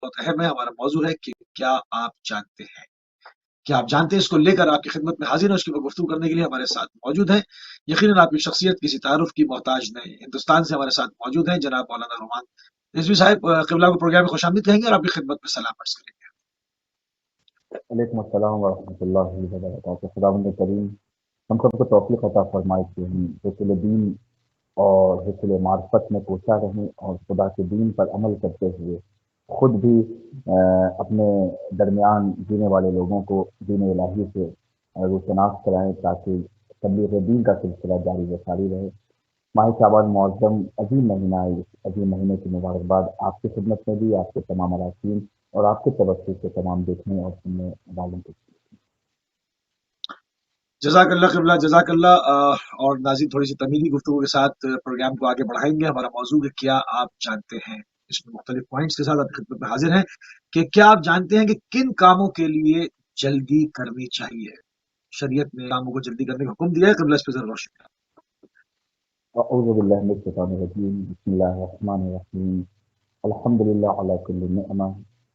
بہت اہم ہے، ہمارا موضوع ہے کہ کیا آپ جانتے ہیں؟ کیا آپ جانتے ہیں؟ اس کو لے کر آپ کی خدمت میں حاضر ہیں، اس کے اوپر گفتگو کرنے کے لیے ہمارے ساتھ موجود ہیں۔ یقیناً آپ کی شخصیت کسی تعارف کی محتاج نہیں۔ ہندوستان سے ہمارے ساتھ موجود ہیں جناب مولانا رومان رضوی صاحب، قبلہ کو پروگرام میں خوش آمدید کہیں گے اور آپ کی خدمت میں سلام عرض کریں گے۔ وعلیکم السلام ورحمۃ اللہ وبرکاتہ۔ خداوند کریم ہم سب کو توفیق عطا فرمائے کہ ہم حصول دین اور حصول معرفت میں کوشاں رہیں اور خدا کے دین پر عمل کرتے ہوئے خود بھی اپنے درمیان جینے والے لوگوں کو دین الہی سے روشناس کرائیں تاکہ تبلیغ دین کا سلسلہ جاری و ساری رہے۔ ماہ شعبان معظم عظیم مہینہ ہے، اس عظیم مہینے کی مبارکباد آپ کی خدمت میں بھی، آپ کے تمام اراکین اور آپ کے توسط سے تمام دیکھنے اور سننے والوں کو۔ جزاک اللہ قبلہ، جزاک اللہ۔ اور ناظرین تھوڑی سی تمیزی گفتگو کے ساتھ پروگرام کو آگے بڑھائیں گے۔ ہمارا موضوع ہے کیا آپ جانتے ہیں؟ اس میں مختلف پوائنٹس کے ساتھ آپ کی خدمت میں حاضر ہیں کہ کیا آپ جانتے ہیں کہ کن کاموں کے لیے جلدی کرنی چاہیے؟ شریعت نے کاموں کو جلدی کرنے کا حکم دیا ہے، قبلہ اس پہ ذرا روشنی ڈالیں۔ اعوذ باللہ من الشیطان الرجیم، بسم اللہ الرحمن الرحیم، الحمد للہ علی کل نعمہ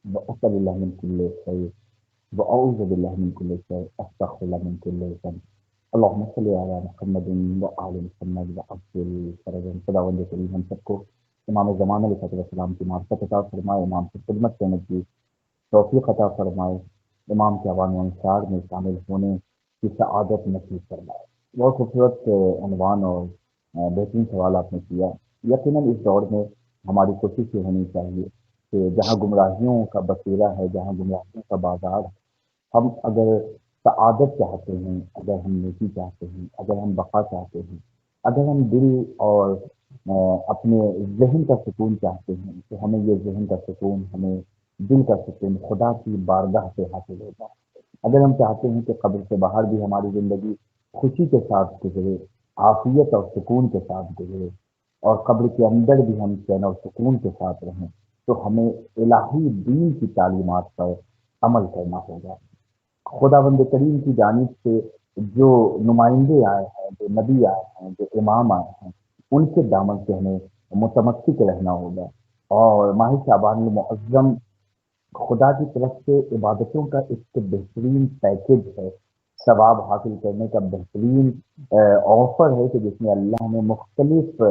وأصل اللہ من کل خیر وأعوذ باللہ من کل شر استغفر اللہ من کل ذنب اللہم صلی علی محمد وآل محمد وعجل فرجهم۔ خداوند کریم ہم سب کو امام زمان علیہ السلام کی معرفت عطا فرمائے، امام کی خدمت کرنے کی توفیق عطا فرمائے، امام کے عوام و انصار میں شامل ہونے کی سعادت نصیب فرمائے۔ بہت خوبصورت عنوان اور بہترین سوال آپ نے کیا۔ یقیناً اس دور میں ہماری کوشش یہ ہونی چاہیے کہ جہاں گمراہیوں کا بسیرا ہے، جہاں گمراہیوں کا بازار ہے، ہم اگر سعادت چاہتے ہیں، اگر ہم نیکی چاہتے ہیں، اگر ہم بقا چاہتے ہیں، اگر ہم دل اور اپنے ذہن کا سکون چاہتے ہیں، تو ہمیں یہ ذہن کا سکون، ہمیں دل کا سکون خدا کی بارگاہ سے حاصل ہوگا۔ اگر ہم چاہتے ہیں کہ قبر سے باہر بھی ہماری زندگی خوشی کے ساتھ گزرے، عافیت اور سکون کے ساتھ گزرے، اور قبر کے اندر بھی ہم چین اور سکون کے ساتھ رہیں، تو ہمیں الہی دین کی تعلیمات پر عمل کرنا ہوگا۔ خداوند کریم کی جانب سے جو نمائندے آئے ہیں، جو نبی آئے ہیں، جو امام آئے ہیں، ان کے دامن سے ہمیں متمسک رہنا ہوگا۔ اور ماہ شعبان المعظم خدا کی طرف سے عبادتوں کا ایک بہترین پیکج ہے، ثواب حاصل کرنے کا بہترین آفر ہے کہ جس میں اللہ نے مختلف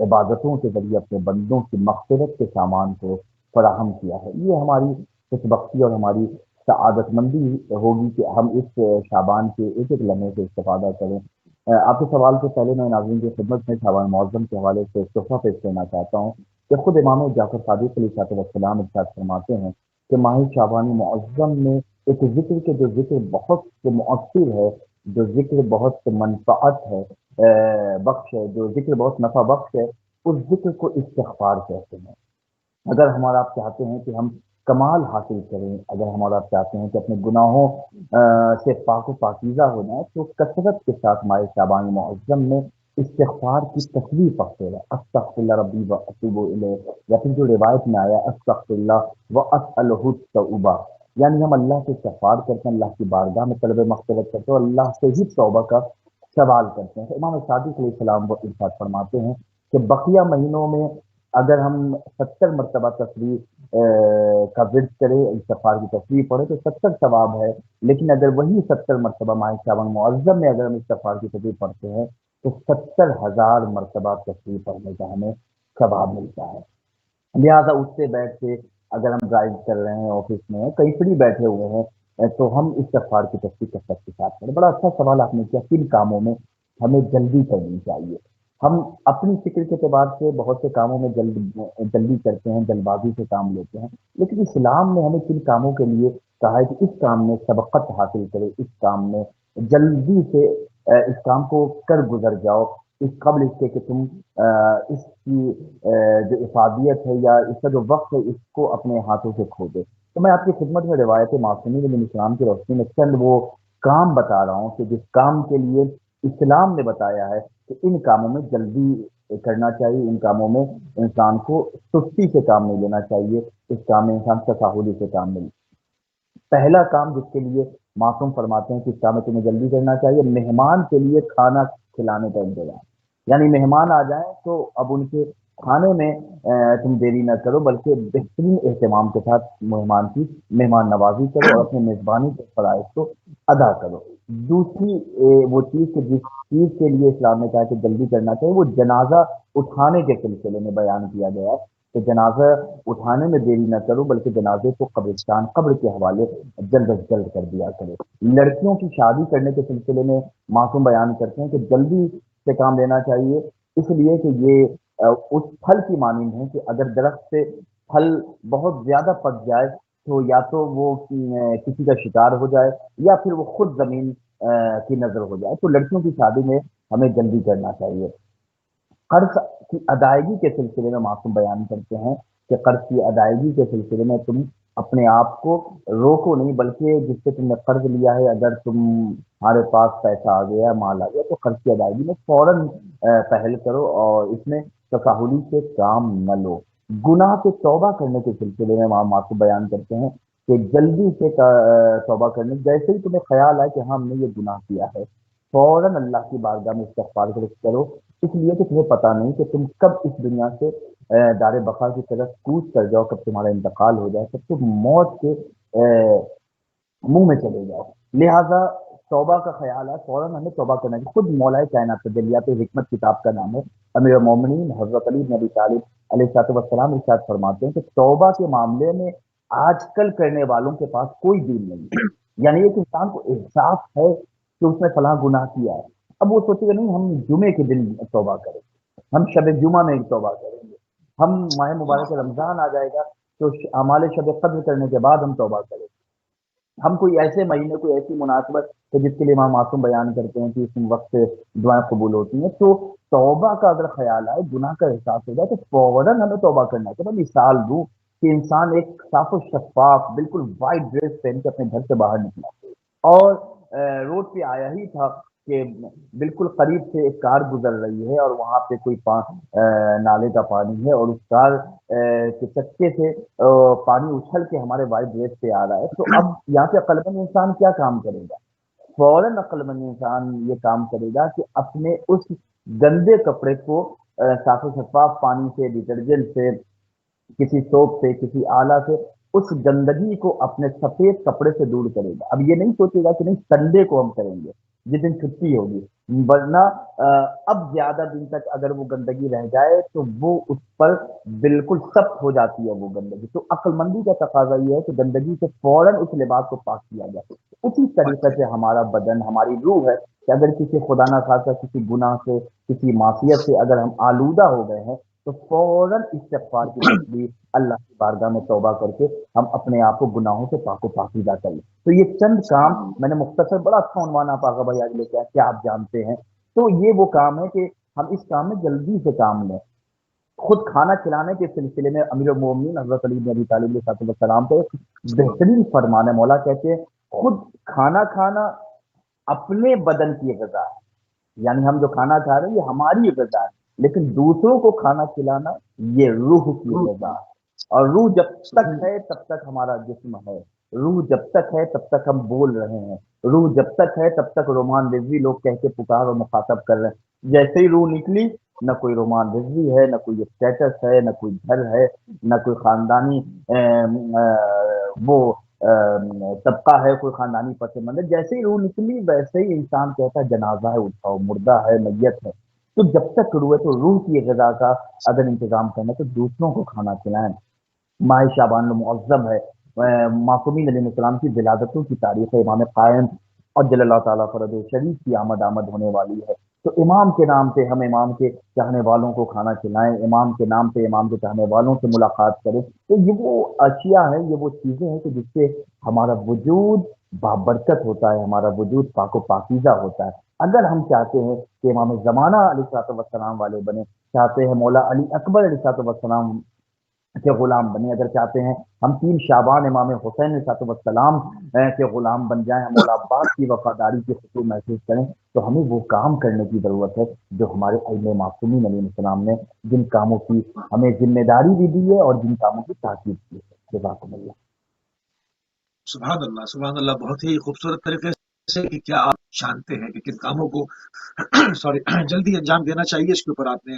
عبادتوں کے ذریعے اپنے بندوں کی مغفرت کے سامان کو فراہم کیا ہے۔ یہ ہماری خوش بختی اور ہماری سعادت مندی ہوگی کہ ہم اس شعبان کے ایک ایک لمحے سے استفادہ کریں۔ آپ کے سوال سے پہلے میں ناظرین کی خدمت میں شعبان معظم کے حوالے سے تحفہ پیش کرنا چاہتا ہوں کہ خود امام جعفر صادق علیہ السلام ارشاد فرماتے ہیں کہ ماہ شعبان معظم میں ایک ذکر کے جو ذکر بہت مؤثر ہے، جو ذکر بہت منفعت ہے بخش ہے، جو ذکر بہت نفع بخش ہے، اس ذکر کو استغفار کہتے ہیں۔ اگر ہمارا آپ چاہتے ہیں کہ ہم کمال حاصل کریں، اگر ہمارا آپ چاہتے ہیں کہ اپنے گناہوں سے پاک و پاکیزہ ہو جائیں، تو کثرت کے ساتھ ماہ شعبان معظم میں استغفار کی تصویر پڑھتے رہے۔ استغفر اللہ ربی و اتوب الیہ، یا پھر جو روایت میں آیا استغفر اللہ و اسألہ التوبہ، یعنی ہم اللہ سے استغفار کرتے ہیں، اللہ کی بارگاہ میں طلب مغفرت کرتے ہیں اور اللہ سے ہی توبہ کا سوال کرتے ہیں۔ امام صادق علیہ السلام وہ ارشاد فرماتے ہیں کہ بقیہ مہینوں میں اگر ہم 70 مرتبہ تصویر کا ورد کریں، استغفار کی تصویر پڑھیں تو 70 ثواب ہے، لیکن اگر وہی 70 مرتبہ ماہ شعبان معظم میں اگر ہم استغفار کی تصویر پڑھتے ہیں تو 70,000 مرتبہ تصویر پڑھنے کا ہمیں ثواب ملتا ہے۔ لہٰذا اٹھتے بیٹھتے اگر ہم ڈرائیو کر رہے ہیں، آفس میں ہیں، کہیں فری بیٹھے ہوئے ہیں، تو ہم استغفار کی تصویر کثرت کے ساتھ کریں۔ بڑا اچھا سوال آپ نے کیا، کن کاموں میں ہمیں جلدی کرنی چاہیے؟ ہم اپنی فکر کے اعتبار سے بہت سے کاموں میں جلدی کرتے ہیں، جلد بازی سے کام لیتے ہیں، لیکن اسلام نے ہمیں کن کاموں کے لیے کہا ہے کہ اس کام میں سبقت حاصل کرے، اس کام میں جلدی سے اس کام کو کر گزر جاؤ، اس قبل اس کے کہ تم اس کی جو افادیت ہے یا اس کا جو وقت ہے اس کو اپنے ہاتھوں سے کھو دے۔ تو میں آپ کی خدمت میں روایت معصومین علیہ السلام کی روشنی میں چند وہ کام بتا رہا ہوں کہ جس کام کے لیے اسلام نے بتایا ہے کہ ان کاموں میں جلدی کرنا چاہیے، ان کاموں میں انسان کو سستی سے کام نہیں لینا چاہیے، اس کام میں انسان تساہلی سے کام نہیں۔ پہلا کام جس کے لیے معصوم فرماتے ہیں کہ اس کام میں تمہیں جلدی کرنا چاہیے، مہمان کے لیے کھانا کھلانے کا انتظام۔ یعنی مہمان آ جائیں تو اب ان کے کھانے میں تم دیری نہ کرو بلکہ بہترین اہتمام کے ساتھ مہمان نوازی کرو اور اپنے میزبانی کے فرائض کو ادا کرو۔ دوسری وہ چیز کہ جس چیز کے لیے اسلام نے کہا کہ جلدی کرنا چاہیے، وہ جنازہ اٹھانے کے سلسلے میں بیان کیا گیا ہے کہ جنازہ اٹھانے میں دیری نہ کرو بلکہ جنازے کو قبر کے حوالے جلد از جلد کر دیا کرو۔ لڑکیوں کی شادی کرنے کے سلسلے میں معصوم بیان کرتے ہیں کہ جلدی سے کام لینا چاہیے، اس لیے کہ یہ اس پھل کی مانند ہے کہ اگر درخت سے پھل بہت زیادہ پک جائے تو یا تو وہ کسی کا شکار ہو جائے یا پھر وہ خود زمین کی نظر ہو جائے۔ تو لڑکیوں کی شادی میں ہمیں جلدی کرنا چاہیے۔ قرض کی ادائیگی کے سلسلے میں معصوم بیان کرتے ہیں کہ قرض کی ادائیگی کے سلسلے میں تم اپنے آپ کو روکو نہیں، بلکہ جس سے تم نے قرض لیا ہے اگر تمہارے پاس پیسہ آ گیا، مال آ گیا، تو قرض کی ادائیگی میں فوراً پہل کرو اور اس میں تساہلی سے کام نہ لو۔ گناہ سے توبہ کرنے کے سلسلے میں معصوم بیان کرتے ہیں کہ جلدی سے توبہ کرنے، جیسے ہی تمہیں خیال آئے کہ ہاں ہم نے یہ گناہ کیا ہے، فوراً اللہ کی بارگاہ میں استغفار کرو، اس لیے کہ تمہیں پتا نہیں کہ تم کب اس دنیا سے دار بقا کی طرف کوچ کر جاؤ، کب تمہارا انتقال ہو جائے، کب تم موت کے منہ میں چلے جاؤ۔ لہٰذا توبہ کا خیال ہے فوراً ہمیں توبہ کرنا چاہیے۔ خود مولا کائنات تجلیات حکمت کتاب کا نام ہے، امیر المومنین حضرت علی بن ابی طالب علیہ الصلوۃ والسلام ارشاد فرماتے ہیں کہ توبہ کے معاملے میں آج کل کرنے والوں کے پاس کوئی دین نہیں ہے۔ یعنی ایک انسان کو احساس ہے کہ اس نے فلاں گناہ کیا ہے، اب وہ سوچے گا نہیں ہم جمعے کے دن توبہ کریں گے، ہم شب جمعہ میں توبہ کریں گے، ہم ماہ مبارک رمضان آ جائے گا تو اعمال شب قدر کرنے کے بعد ہم توبہ کریں گے۔ ہم کوئی ایسے مہینے، کوئی ایسی مناسبت کہ جس کے لیے امام معصوم بیان کرتے ہیں کہ اس وقت سے دعائیں قبول ہوتی ہیں، تو توبہ کا اگر خیال آئے، گناہ کا احساس ہو جائے تو فوراً ہمیں توبہ کرنا چاہیے۔ میں مثال دوں کہ انسان ایک صاف و شفاف بالکل وائٹ ڈریس پہن کے اپنے گھر سے باہر نکلا اور روڈ پہ آیا ہی تھا کہ بالکل قریب سے ایک کار گزر رہی ہے اور وہاں پہ کوئی نالے کا پانی ہے اور اس کار کے چکے سے پانی اچھل کے ہمارے وائٹ ڈریس پہ آ رہا ہے، تو اب یہاں پہ عقل مند انسان کیا کام کرے گا؟ فوراً عقل مند انسان یہ کام کرے گا کہ اپنے اس گندے کپڑے کو صاف و شفاف پانی سے، ڈٹرجنٹ سے، کسی سوپ سے، کسی آلہ سے اس گندگی کو اپنے سفید کپڑے سے دور کرے گا۔ اب یہ نہیں سوچے گا کہ نہیں سنڈے کو ہم کریں گے جس دن چھٹی ہوگی، ورنہ اب زیادہ دن تک اگر وہ گندگی رہ جائے تو وہ اس پر بالکل سخت ہو جاتی ہے وہ گندگی۔ تو عقل مندی کا تقاضا یہ ہے کہ گندگی سے فوراً اس لباس کو پاک کیا جائے۔ اسی طریقے سے ہمارا بدن، ہماری روح ہے کہ اگر کسی خدا نہ خاصا کسی گناہ سے، کسی معصیت سے اگر ہم آلودہ ہو گئے ہیں تو فوراً استغفار کی تصویر، اللہ کی بارگاہ میں توبہ کر کے ہم اپنے آپ کو گناہوں سے پاک و پاکیزہ کریں۔ تو یہ چند کام سبحان اللہ۔ میں نے مختصر، بڑا اچھا عنوان آپ آغا بھائی آج لے کے آئے، کیا آپ جانتے ہیں؟ تو یہ وہ کام ہے کہ ہم اس کام میں جلدی سے کام لیں۔ خود کھانا کھلانے کے سلسلے میں امیر المومنین حضرت علی بن ابی طالب علیہ السلام کو ایک بہترین فرمان ہے، مولا کہتے ہیں خود کھانا کھانا اپنے بدن کی غذا ہے، یعنی ہم جو کھانا کھا رہے ہیں یہ ہماری غذا ہے، لیکن دوسروں کو کھانا کھلانا یہ روح کی غذا ہے۔ اور روح جب تک ہے تب تک ہمارا جسم ہے، روح جب تک ہے تب تک ہم بول رہے ہیں، روح جب تک ہے تب تک رومان رضوی لوگ کہہ کے پکار اور مخاطب کر رہے ہیں۔ جیسے ہی روح نکلی، نہ کوئی رومان رضوی ہے، نہ کوئی اسٹیٹس ہے، نہ کوئی گھر ہے، نہ کوئی خاندانی وہ طبقہ ہے، کوئی خاندانی پس منظر۔ جیسے ہی روح نکلی ویسے ہی انسان کہتا ہے جنازہ ہے، اٹھاؤ، مردہ ہے، میت ہے۔ تو جب تک روح ہے تو روح کی غذا کا اگر انتظام کرنا تو دوسروں کو کھانا کھلائیں۔ ماہ شعبان المعظم ہے، معصومین علیہ السلام کی ولادتوں کی تاریخ ہے، امام قائم اور جل اللہ تعالیٰ فرد شریف کی آمد ہونے والی ہے۔ تو امام کے نام پہ ہم امام کے چاہنے والوں کو کھانا کھلائیں، امام کے نام پہ امام کے چاہنے والوں سے ملاقات کریں۔ تو یہ وہ اشیاء ہیں، یہ وہ چیزیں ہیں کہ جس سے ہمارا وجود بابرکت ہوتا ہے، ہمارا وجود پاک و پاکیزہ ہوتا ہے۔ اگر ہم چاہتے ہیں کہ امام زمانہ علیہ الصلوۃ والسلام والے بنے، چاہتے ہیں مولا علی اکبر علیہ الصلوۃ والسلام کے غلام بنے، اگر چاہتے ہیں ہم 3 شعبان امام حسین علیہ الصلوۃ والسلام کے غلام بن جائیں، ہم مولا عباس کی وفاداری کی خوشبو محسوس کریں، تو ہمیں وہ کام کرنے کی ضرورت ہے جو ہمارے ائمہ معصومین علیہ السلام نے جن کاموں کی ہمیں ذمہ داری بھی دی ہے اور جن کاموں کی تاکید کی ہے۔ جزاکم اللہ۔ سبحان اللہ، سبحان اللہ، بہت ہی خوبصورت طریقے سے کہ کیا آپ جانتے ہیں کہ کن کاموں کو سوری جلدی انجام دینا چاہیے، اس کے اوپر آپ نے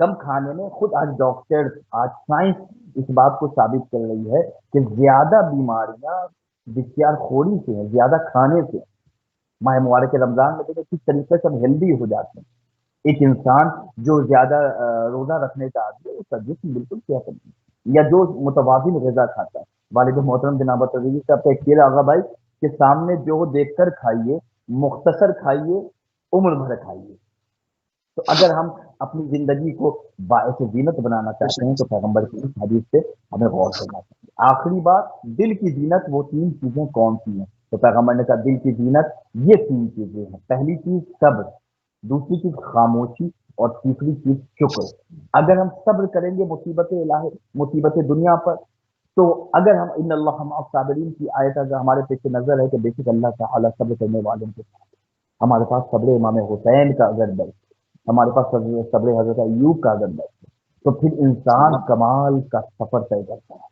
کم کھانے میں خود آج ڈاکٹر، آج سائنس اس بات کو ثابت کر رہی ہے کہ زیادہ بیماریاں بختیار خوری سے ہیں، زیادہ کھانے سے۔ ماہ مبارک رمضان میں دیکھیں کس طریقے سے ہم ہیلدی ہو جاتے ہیں۔ ایک انسان جو زیادہ روزہ رکھنے کا عادی ہے اس کا جسم بالکل صحت مند ہے، یا جو متوازن غذا کھاتا ہے۔ والد محترم جناب تدریس صاحب کا ایک کہا آغا بھائی کہ سامنے جو دیکھ کر کھائیے، مختصر کھائیے، عمر بھر کھائیے۔ تو اگر ہم اپنی زندگی کو باعث زینت بنانا چاہتے ہیں تو پیغمبر کی اس حدیث سے ہمیں غور کرنا چاہیے۔ آخری بات، دل کی زینت وہ تین چیزیں کون سی ہیں؟ تو پیغمبر نے کہا دل کی زینت یہ تین چیزیں ہیں۔ پہلی چیز صبر، دوسری چیز خاموشی، اور تیسری چیز شکر۔ اگر ہم صبر کریں گے مصیبت دنیا پر، تو اگر ہم ان اللہ مع الصابرین کی آیت اگر ہمارے پیش نظر ہے کہ بے شک اللہ تعالیٰ صبر کرنے والوں کے ساتھ، ہمارے پاس صبر امام حسین کا اگر درس، ہمارے پاس صبر حضرت ایوب کا اگر درس، تو پھر انسان کمال کا سفر طے کرتا ہے۔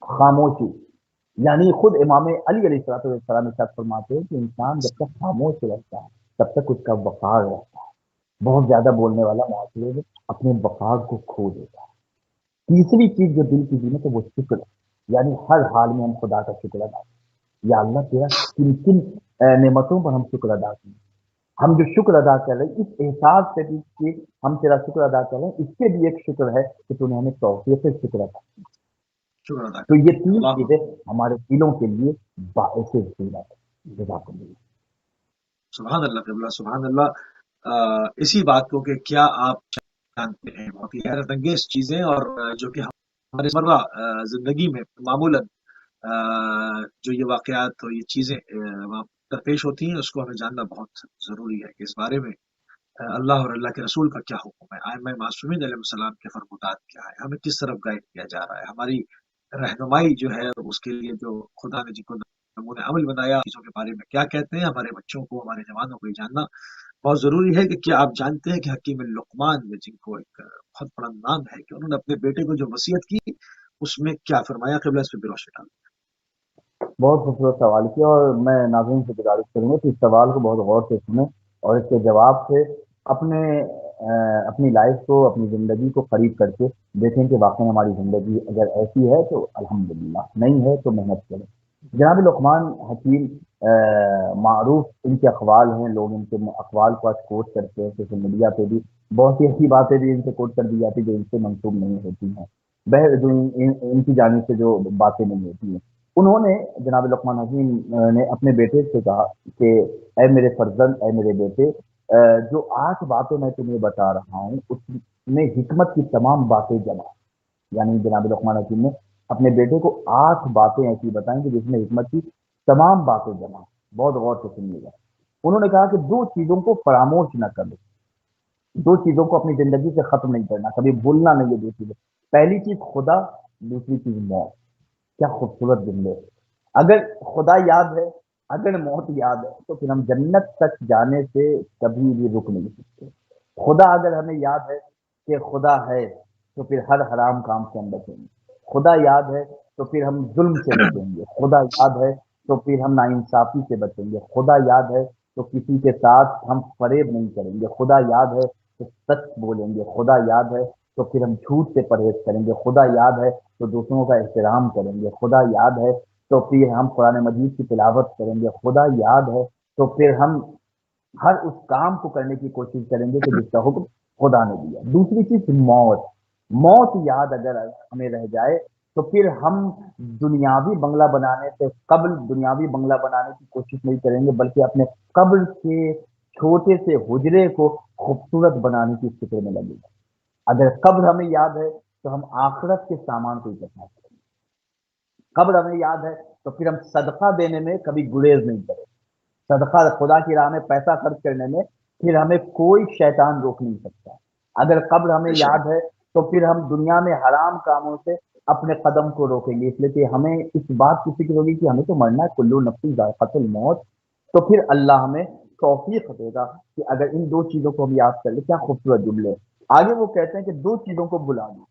خاموشی، یعنی خود امام علی علیہ السلام ارشاد فرماتے ہیں کہ انسان جب تک خاموش رہتا ہے تب تک اس کا وقار رہتا ہے۔ بہت زیادہ بولنے والا معاشرے میں اپنے وقار کو کھو دیتا ہے۔ تیسری چیز جو دل کی زینت ہے وہ شکر ہے، یعنی ہر حال میں ہم خدا کا شکر ادا کریں۔ یا اللہ تیرا کن کن نعمتوں پر ہم شکر ادا کریں۔ ہم جو شکر ادا کر رہے ہیں اس احساس سے بھی کہ ہم تیرا شکر ادا کر رہے ہیں، اس سے بھی ایک شکر ہے کہ تو نے ہمیں توفیق سے شکر ادا کیا۔ شکر ادا تو یہ تین اللہ چیزیں ہمارے دلوں کے لیے باعث زینت ہے۔ جزاکم اللہ۔ سبحان اللہ قبلہ سبحان اللہ۔ اسی بات کو کہ کیا آپ جانتے ہیں، بہت ہی حیرت انگیز چیزیں، اور جو کہ ہمارے مرہ زندگی میں معمولاً جو یہ واقعات اور یہ چیزیں درپیش ہوتی ہیں، اس کو ہمیں جاننا بہت ضروری ہے کہ اس بارے میں اللہ اور اللہ کے رسول کا کیا حکم ہے، ائمہ معصومین علیہ السلام کے فرمودات کیا ہے، ہمیں کس طرف گائیڈ کیا جا رہا ہے، ہماری رہنمائی جو ہے اس کے لیے جو خدا نے جن کو نمونہ عمل بنایا چیزوں کے بارے میں کیا کہتے ہیں، ہمارے بچوں کو، ہمارے جوانوں کو یہ جاننا بہت ضروری ہے کہ کیا آپ جانتے ہیں کہ حکیم لقمان نے، جن کو ایک بہت بڑا نام ہے، کہ انہوں نے اپنے بیٹے کو جو وصیت کی اس میں کیا فرمایا؟ قبلہ اس پہ بھی روشنی ڈال۔ بہت خوبصورت سوال کیا، اور میں ناظرین سے گزارش کروں گا کہ اس سوال کو بہت غور سے سنیں اور اس کے جواب سے اپنی لائف کو، اپنی زندگی کو قریب کر کے دیکھیں کہ واقعی ہماری زندگی اگر ایسی ہے تو الحمدللہ، نہیں ہے تو محنت کریں۔ جناب لقمان حکیم معروف ان کے اقوال ہیں، لوگ ان کے اقوال کو آج کوٹ کرتے ہیں سوشل میڈیا پہ بھی، بہت سی ایسی باتیں بھی ان سے کوٹ کر دی جاتی جو ان سے منسوب نہیں ہوتی ہیں، جو ان کی جانب سے جو باتیں نہیں ہوتی ہیں۔ انہوں نے، جناب لقمان حکیم نے اپنے بیٹے سے کہا کہ اے میرے فرزند، اے میرے بیٹے، جو 8 باتیں میں تمہیں بتا رہا ہوں اس میں حکمت کی تمام باتیں جمع۔ یعنی جناب لقمان حکیم نے اپنے بیٹے کو 8 باتیں ایسی بتائیں کہ جس میں حکمت کی تمام باتیں جمع۔ بہت غور سے سنیے گا۔ انہوں نے کہا کہ 2 چیزوں کو فراموش نہ کرو، 2 چیزوں کو اپنی زندگی سے ختم نہیں کرنا، کبھی بھولنا نہیں ہے 2 چیزیں۔ پہلی چیز خدا، دوسری چیز موت۔ کیا خوبصورت جملے! اگر خدا یاد ہے، اگر موت یاد ہے، تو پھر ہم جنت تک جانے سے کبھی بھی رک نہیں سکتے۔ خدا اگر ہمیں یاد ہے کہ خدا ہے تو پھر ہر حرام کام سے ہم بچیں گے۔ خدا یاد ہے تو پھر ہم ظلم سے بچیں گے۔ خدا یاد ہے تو پھر ہم ناانصافی سے بچیں گے۔ خدا یاد ہے تو کسی کے ساتھ ہم فریب نہیں کریں گے۔ خدا یاد ہے تو سچ بولیں گے۔ خدا یاد ہے تو پھر ہم جھوٹ سے پرہیز کریں گے۔ خدا یاد ہے تو دوسروں کا احترام کریں گے۔ خدا یاد ہے تو پھر ہم قرآن مجید کی تلاوت کریں گے۔ خدا یاد ہے تو پھر ہم ہر اس کام کو کرنے کی کوشش کریں گے کہ جس کا حکم خدا نے دیا۔ دوسری چیز موت۔ موت یاد اگر ہمیں رہ جائے تو پھر ہم دنیاوی بنگلہ بنانے سے قبل دنیاوی بنگلہ بنانے کی کوشش نہیں کریں گے، بلکہ اپنے قبر کے چھوٹے سے حجرے کو خوبصورت بنانے کی فکر میں لگے گا۔ اگر قبر ہمیں یاد ہے تو ہم آخرت کے سامان کو اکٹھا کریں گے۔ قبر ہمیں یاد ہے تو پھر ہم صدقہ دینے میں کبھی گریز نہیں کریں۔ صدقہ خدا کی راہ میں پیسہ خرچ کرنے میں پھر ہمیں کوئی شیطان روک نہیں سکتا۔ اگر قبر ہمیں یاد ہے تو پھر ہم دنیا میں حرام کاموں سے اپنے قدم کو روکیں گے، اس لیے کہ ہمیں اس بات کی فکر ہوگی کہ ہمیں تو مرنا ہے، کلو نفس ذائقۃ الموت۔ تو پھر اللہ ہمیں توفیق دے گا کہ اگر ان 2 چیزوں کو ہم یاد کر لیں۔ کیا خوبصورت جملے! آگے وہ کہتے ہیں کہ 2 چیزوں کو بھلا دو۔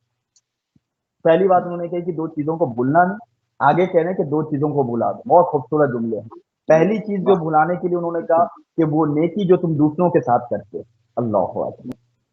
پہلی بات انہوں نے کہی کہ 2 چیزوں کو بھولنا نہیں، آگے کہہ رہے ہیں کہ 2 چیزوں کو بھلا دو۔ بہت خوبصورت جملے ہیں۔ پہلی چیز جو بھلانے کے لیے انہوں نے کہا کہ وہ نیکی جو تم دوسروں کے ساتھ کرتے ہو۔ اللہ اکبر!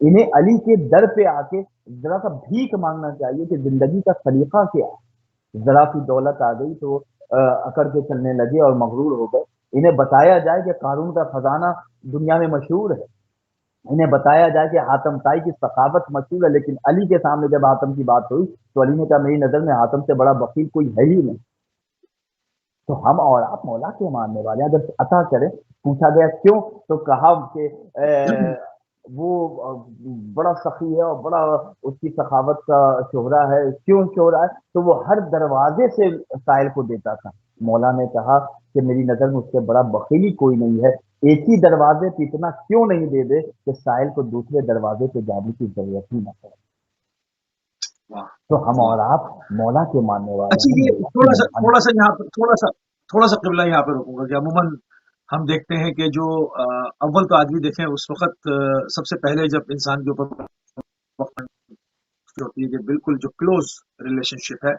انہیں علی کے در پہ آ کے ذرا سا بھیک مانگنا چاہیے کہ زندگی کا سلیقہ کیا ہے۔ ذرا سی دولت آ گئی تو اکڑ کے چلنے لگے اور مغرور ہو گئے۔ انہیں بتایا جائے کہ قارون کا خزانہ دنیا میں مشہور ہے، انہیں بتایا جائے کہ حاتم طائی کی سخاوت مشہور ہے، لیکن علی کے سامنے جب حاتم کی بات ہوئی تو علی نے کہا میری نظر میں حاتم سے بڑا بخیل کوئی ہے ہی نہیں۔ تو ہم اور آپ مولا کے ماننے والے ہیں، اگر عطا کریں، پوچھا گیا کیوں، تو کہا کہ وہ بڑا سخی ہے اور بڑا اس کی سخاوت کا شہرا ہے۔ کیوں شہرا ہے؟ تو وہ ہر دروازے سے سائل کو دیتا تھا۔ مولا نے کہا کہ میری نظر میں اس سے بڑا بخیلی کوئی نہیں ہے، ایک ہی دروازے پہ اتنا کیوں نہیں دے دے کہ سائل کو دوسرے دروازے پہ جانے کی ضرورت ہی نہ پڑے۔ واہ تو ہم واہ۔ اور آپ مولا کے ماننے والے اچھا ہیں، یہ مولا کی تھوڑا مہربانی۔ سا یہاں پر تھوڑا سا قبلہ یہاں پہ رکوں گا کہ عموماً ہم دیکھتے ہیں کہ جو اول تو آدمی دیکھیں اس وقت سب سے پہلے جب انسان کے اوپر وقت ہوتی ہے کہ بالکل جو کلوز ریلیشن شپ ہے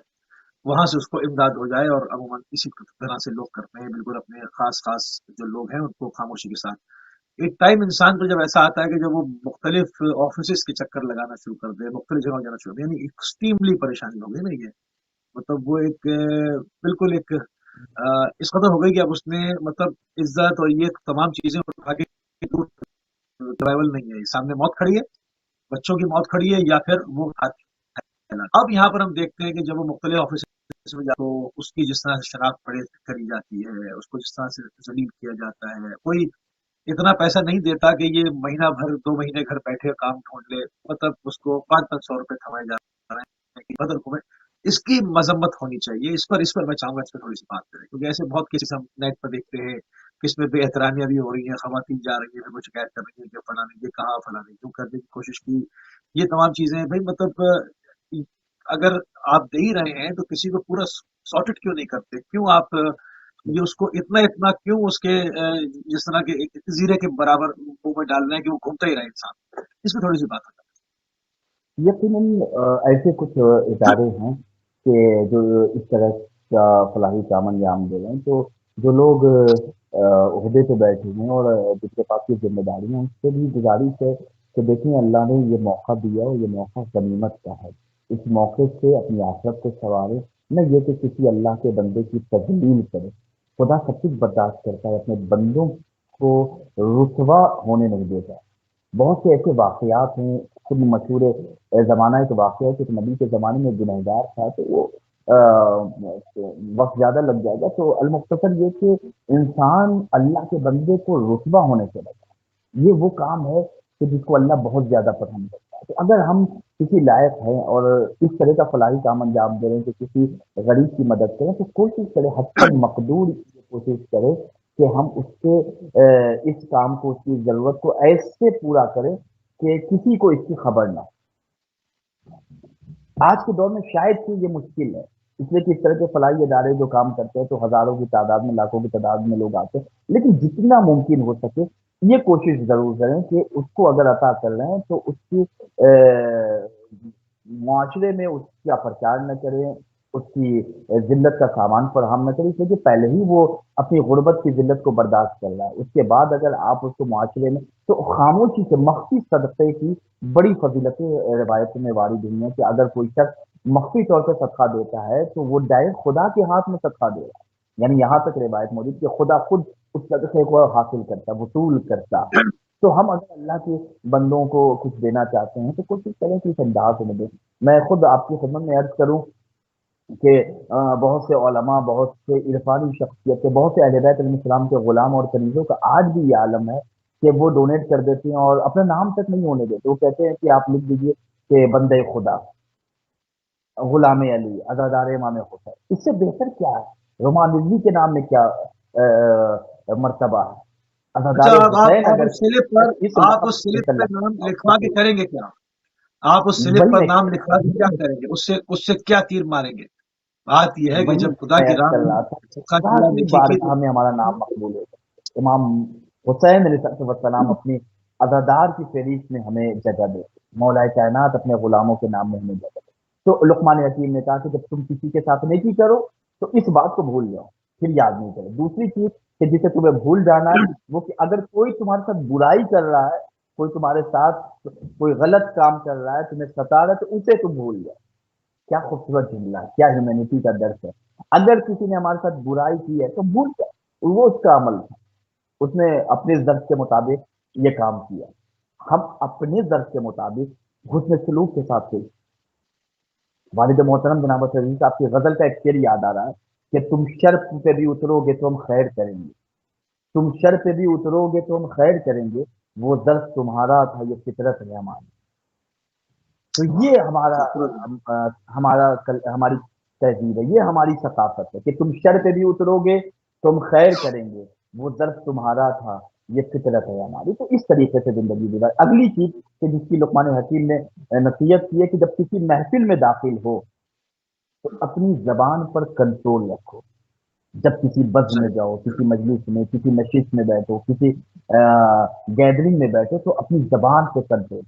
وہاں سے اس کو امداد ہو جائے، اور عموماً اسی طرح سے لوگ کرتے ہیں بالکل اپنے خاص خاص جو لوگ ہیں ان کو خاموشی کے ساتھ۔ ایک ٹائم انسان کو جب ایسا آتا ہے کہ جب وہ مختلف آفیسز کے چکر لگانا شروع کر دے، مختلف جگہ جانا شروع کر دے، یعنی ایکسٹریملی پریشانی ہو گئی نا یہ، مطلب وہ ایک بالکل ایک اس قدر ہو گئی کہ اب اس نے مطلب عزت اور یہ تمام چیزیں اٹھا کے ٹریول نہیں ہے، سامنے موت کھڑی ہے، بچوں کی موت کھڑی ہے، یا پھر وہ اب یہاں پر ہم دیکھتے ہیں کہ جب وہ مختلف آفس میں جاتا تو اس کی جس طرح سے شناخت کری جاتی ہے، اس کو جس طرح سے ذلیل کیا جاتا ہے، کوئی اتنا پیسہ نہیں دیتا کہ یہ مہینہ بھر 2 مہینے گھر بیٹھے کام ڈھونڈ لے، مطلب اس کو 500 روپے تھمائے جا رہے ہیں کہ بدل کو اس کی مذمت ہونی چاہیے۔ اس پر میں چاہوں گا اس پہ تھوڑی سی بات کریں، کیونکہ ایسے بہت کیسز ہم نیٹ پر دیکھتے ہیں کہ اس میں بے احترامیاں بھی ہو رہی ہیں، خواتین جا رہی ہیں پھر وہ شکایت کر رہی ہیں کہ فلاں نے یہ کہا، فلاں نے یوں کرنے کی کوشش کی، یہ تمام چیزیں بھائی مطلب اگر آپ دے ہی رہے ہیں تو کسی کو پورا سارٹڈ کیوں نہیں کرتے؟ کیوں آپ یہ اس کو اتنا کیوں اس کے جس طرح کے ایک زیرے کے برابر منہ میں ڈال رہے ہیں کہ وہ گھومتا ہی رہے انسان؟ اس میں تھوڑی سی بات ہوتا یقیناً ایسے کچھ ادارے ہیں کہ جو اس طرح کا فلاحی کام انجام دے رہے ہیں، تو جو لوگ عہدے پہ بیٹھے ہیں اور جن کے پاس یہ ذمہ داری ہیں، ان سے بھی گزارش ہے کہ دیکھیں اللہ نے یہ موقع دیا اور یہ موقع غنیمت کا ہے، اس موقع سے اپنی آخرت کو سنوارے، نہ یہ کہ کسی اللہ کے بندے کی تذلیل کرے۔ خدا سب کچھ برداشت کرتا ہے، اپنے بندوں کو رسوا ہونے نہیں دیتا۔ بہت سے ایسے واقعات ہیں، خود مشہور زمانہ ایک واقعہ ہے کہ ایک نبی کے زمانے میں گنہگار تھا، تو وہ وقت زیادہ لگ جائے گا، تو المختصر یہ کہ انسان اللہ کے بندے کو رسوا ہونے سے بچا، یہ وہ کام ہے کہ جس کو اللہ بہت زیادہ پسند کرتا ہے۔ تو اگر ہم کسی لائق ہیں اور اس طرح کا فلاحی کام انجام دے رہے ہیں کہ کسی غریب کی مدد کریں، تو کوشش کریں، حتیٰ مقدور یہ کوشش کریں کہ ہم اس کے اس کام کو، اس کی ضرورت کو ایسے پورا کریں کہ کسی کو اس کی خبر نہ ہو۔ آج کے دور میں شاید کہ یہ مشکل ہے، اس لیے کہ اس طرح کے فلاحی ادارے جو کام کرتے ہیں تو ہزاروں کی تعداد میں، لاکھوں کی تعداد میں لوگ آتے ہیں، لیکن جتنا ممکن ہو سکے یہ کوشش ضرور کریں کہ اس کو اگر عطا کر رہے ہیں تو اس کی معاشرے میں اس کا پرچار نہ کریں، اس کی ذلت کا سامان فراہم نہ کریں، اس لیے کہ پہلے ہی وہ اپنی غربت کی ذلت کو برداشت کر رہا ہے، اس کے بعد اگر آپ اس کو معاشرے میں، تو خاموشی سے مخفی صدقے کی بڑی فضیلتیں روایتوں میں وارد ہوئی ہیں کہ اگر کوئی شخص مخفی طور پہ صدقہ دیتا ہے تو وہ ڈائریکٹ خدا کے ہاتھ میں صدقہ دے رہا ہے، یعنی یہاں تک روایت موجود کہ خدا خود اس صدقے کو حاصل کرتا، وصول کرتا ہے۔ تو ہم اگر اللہ کے بندوں کو کچھ دینا چاہتے ہیں تو کوشش کریں کہ اس انداز میں دیں۔ میں خود آپ کی خدمت میں عرض کروں کہ بہت سے علماء، بہت سے عرفانی شخصیتیں، بہت سے اہل بیت علیہ السلام کے غلام اور کنیزوں کا آج بھی یہ عالم ہے کہ وہ ڈونیٹ کر دیتے ہیں اور اپنا نام تک نہیں ہونے دیتے، وہ کہتے ہیں کہ آپ لکھ دیجئے کہ بندے خدا، غلام علی، عزادار امام حسین۔ اس سے بہتر کیا ہے؟ رومان رضوی کے نام میں کیا مرتبہ ہے؟ اچھا عزادار حسین آپ اگر اس سلپ پر اس آپ لقب اس سلپ سے پہ نام لکھوا کے کریں گے کیا؟ آپ اس سلپ وہی پر میں نام لکھوا کے کیا کریں گے؟ اس سے کیا تیر ماریں گے؟ بات یہ ہے کہ وہی جب خدا میں کی راہ کر میں رہا تھا، صدقہ خدا کیا کی نیکی کی تو بارگاہ میں ہمارا نام مقبول ہو جائے۔ امام حسین علیہ السلام اپنی عزادار کی فہرست میں ہمیں جگہ دے، مولا کائنات اپنے غلاموں کے نام میں ہمیں جگہ دے۔ تو لقمان حکیم نے کہا کہ جب تم کسی کے ساتھ نیکی کرو تو اس بات کو بھول جاؤ، پھر یاد نہیں کرو۔ دوسری چیز کہ جسے تمہیں بھول جانا ہے وہ کہ اگر کوئی تمہارے ساتھ برائی کر رہا ہے کوئی تمہارے ساتھ کوئی غلط کام کر رہا ہے، تمہیں ستا رہا ہے، تو اسے تم بھول جاؤ۔ کیا خوبصورت جملہ ہے، کیا ہیومینٹی کا درس ہے۔ اگر کسی نے ہمارے ساتھ برائی کی ہے تو بھول جاؤ، وہ اس کا عمل تھا، اس نے اپنے ضرب کے مطابق یہ کام کیا۔ ہم اپنے ضرب کے مطابق حسن سلوک کے ساتھ پیش۔ والد محترم جناب عزیز آپ کی غزل کا ایک شعر یاد آ رہا ہے کہ تم شر پہ بھی اترو گے تو ہم خیر کریں گے، تم شر پہ بھی اترو گے تو ہم خیر کریں گے، وہ ضرب تمہارا تھا یہ فطرت ہے ہماری۔ تو یہ ہمارا خوبصورت ہماری تہذیب ہے، یہ ہماری ثقافت ہے کہ تم شر پہ بھی اترو گے تم خیر کریں گے، وہ ظرف تمہارا تھا یہ فطرت ہے ہماری۔ تو اس طریقے سے زندگی گزار۔ اگلی چیز کہ جس کی لقمان حکیم نے نصیحت کی ہے کہ جب کسی محفل میں داخل ہو تو اپنی زبان پر کنٹرول رکھو۔ جب کسی بز میں صحیح، جاؤ، کسی مجلس میں، کسی نشست میں بیٹھو، کسی گیدرنگ میں بیٹھو تو اپنی زبان پہ کنٹرول،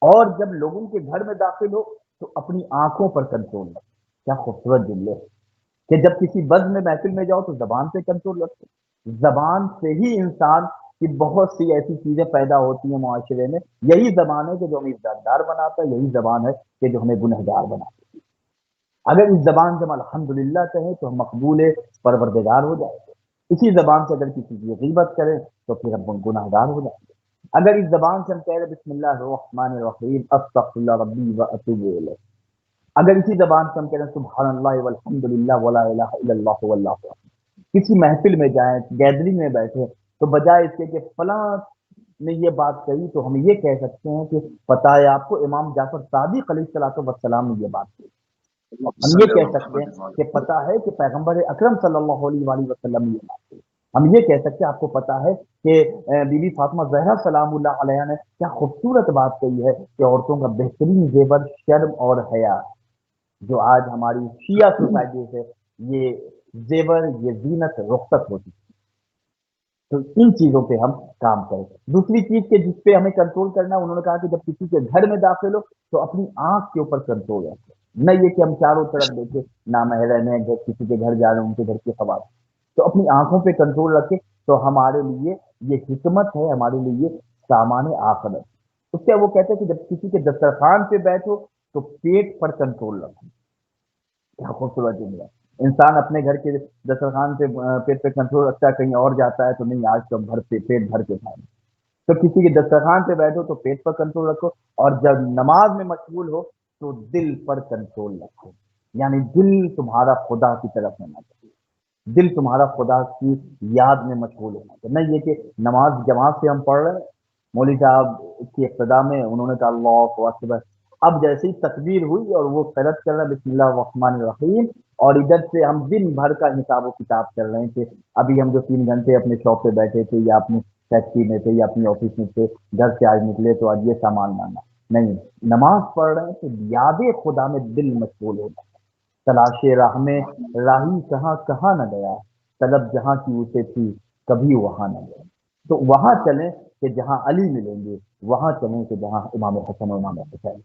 اور جب لوگوں کے گھر میں داخل ہو تو اپنی آنکھوں پر کنٹرول رکھو۔ کیا خوبصورت جملے ہیں کہ جب کسی بز میں محفل میں جاؤ تو زبان پہ کنٹرول رکھو۔ زبان سے ہی انسان کی بہت سی ایسی چیزیں پیدا ہوتی ہیں معاشرے میں، یہی زبان ہے کہ جو ہمیں عزتدار بناتا ہے، یہی زبان ہے کہ جو ہمیں گنہگار بناتا ہے۔ اگر اس زبان سے ہم الحمدللہ کہیں تو ہم مقبول پروردگار ہو جائیں گے، اسی زبان سے اگر کسی کی غیبت کریں تو پھر ہم گناہ گار ہو جائیں گے۔ اگر اس زبان سے ہم کہہ رہے بسم اللہ الرحمن الرحیم استغفر اللہ ربی واتوب الیہ، اگر اسی زبان سے ہم کہہ رہے ہیں سبحان اللہ والحمد للہ ولا الہ الا اللہ واللہ اکبر، کسی محفل میں جائیں، گیدرنگ میں بیٹھے تو بجائے اس کے کہ فلاں نے یہ بات کہی تو ہم یہ کہہ سکتے ہیں کہ پتہ ہے آپ کو امام جعفر صادق علیہ الصلوۃ والسلام نے یہ بات کہی۔ ہم یہ صلی کہہ اللہ سکتے ہیں محمد کہ پتہ ہے کہ پیغمبر اکرم صلی اللہ علیہ وآلہ وسلم نے یہ بات کہی۔ ہم یہ کہہ سکتے ہیں آپ کو پتہ ہے کہ بی بی فاطمہ زہرا سلام اللہ علیہ نے کیا خوبصورت بات کہی ہے کہ عورتوں کا بہترین زیور شرم اور حیا، جو آج ہماری شیعہ سوسائٹی سے یہ زیور یہ زینت رخصت ہوتی ہے۔ تو ان چیزوں پہ ہم کام کریں۔ دوسری چیز کہ جس پہ ہمیں کنٹرول کرنا ہے، انہوں نے کہا کہ جب کسی کے گھر میں داخل ہو تو اپنی آنکھ کے اوپر کنٹرول رکھیں، نہ یہ کہ ہم چاروں طرف دیکھیں نامحرم ہیں، کسی کے گھر جا رہے ہیں ان کے گھر کی خواتین، تو اپنی آنکھوں پہ کنٹرول رکھیں۔ تو ہمارے لیے یہ حکمت ہے، ہمارے لیے سامان آخرت۔ اس سے وہ کہتے ہیں کہ جب کسی کے دسترخوان پہ بیٹھو تو پیٹ پر کنٹرول رکھو۔ کیا خوبصورت جملہ ہے۔ انسان اپنے گھر کے دسترخوان سے پیٹ پہ کنٹرول رکھتا ہے، کہیں اور جاتا ہے تو نہیں آج تو پیٹ بھر کے کھائیں گے۔ تو کسی کے دسترخوان پہ بیٹھو تو پیٹ پر کنٹرول رکھو، اور جب نماز میں مشغول ہو تو دل پر کنٹرول رکھو، یعنی دل تمہارا خدا کی طرف ہونا چاہیے، دل تمہارا خدا کی یاد میں مشغول ہونا چاہیے۔ نہ یہ کہ نماز جماعت سے ہم پڑھ رہے ہیں، مولوی صاحب کی ابتدا میں انہوں نے کہا اللہ اکبر، اب جیسے ہی تکبیر ہوئی اور وہ قرأت کر رہا ہے بسم اللہ الرحمن الرحیم، اور ادھر سے ہم دن بھر کا حساب و کتاب کر رہے ہیں کہ ابھی ہم جو 3 گھنٹے اپنے شاپ پہ بیٹھے تھے یا اپنی فیکٹری میں تھے یا اپنی آفس میں تھے، گھر سے آج نکلے تو آج یہ سامان لانا نہیں، نماز پڑھ رہے ہیں تو یاد خدا میں دل مشغول ہوتا ہے۔ تلاش راہ میں راہی کہاں کہاں نہ گیا، طلب جہاں کی اسے تھی کبھی وہاں نہ گیا۔ تو وہاں چلیں کہ جہاں علی ملیں گے، وہاں چلیں کہ جہاں امام حسن اور امام حسین۔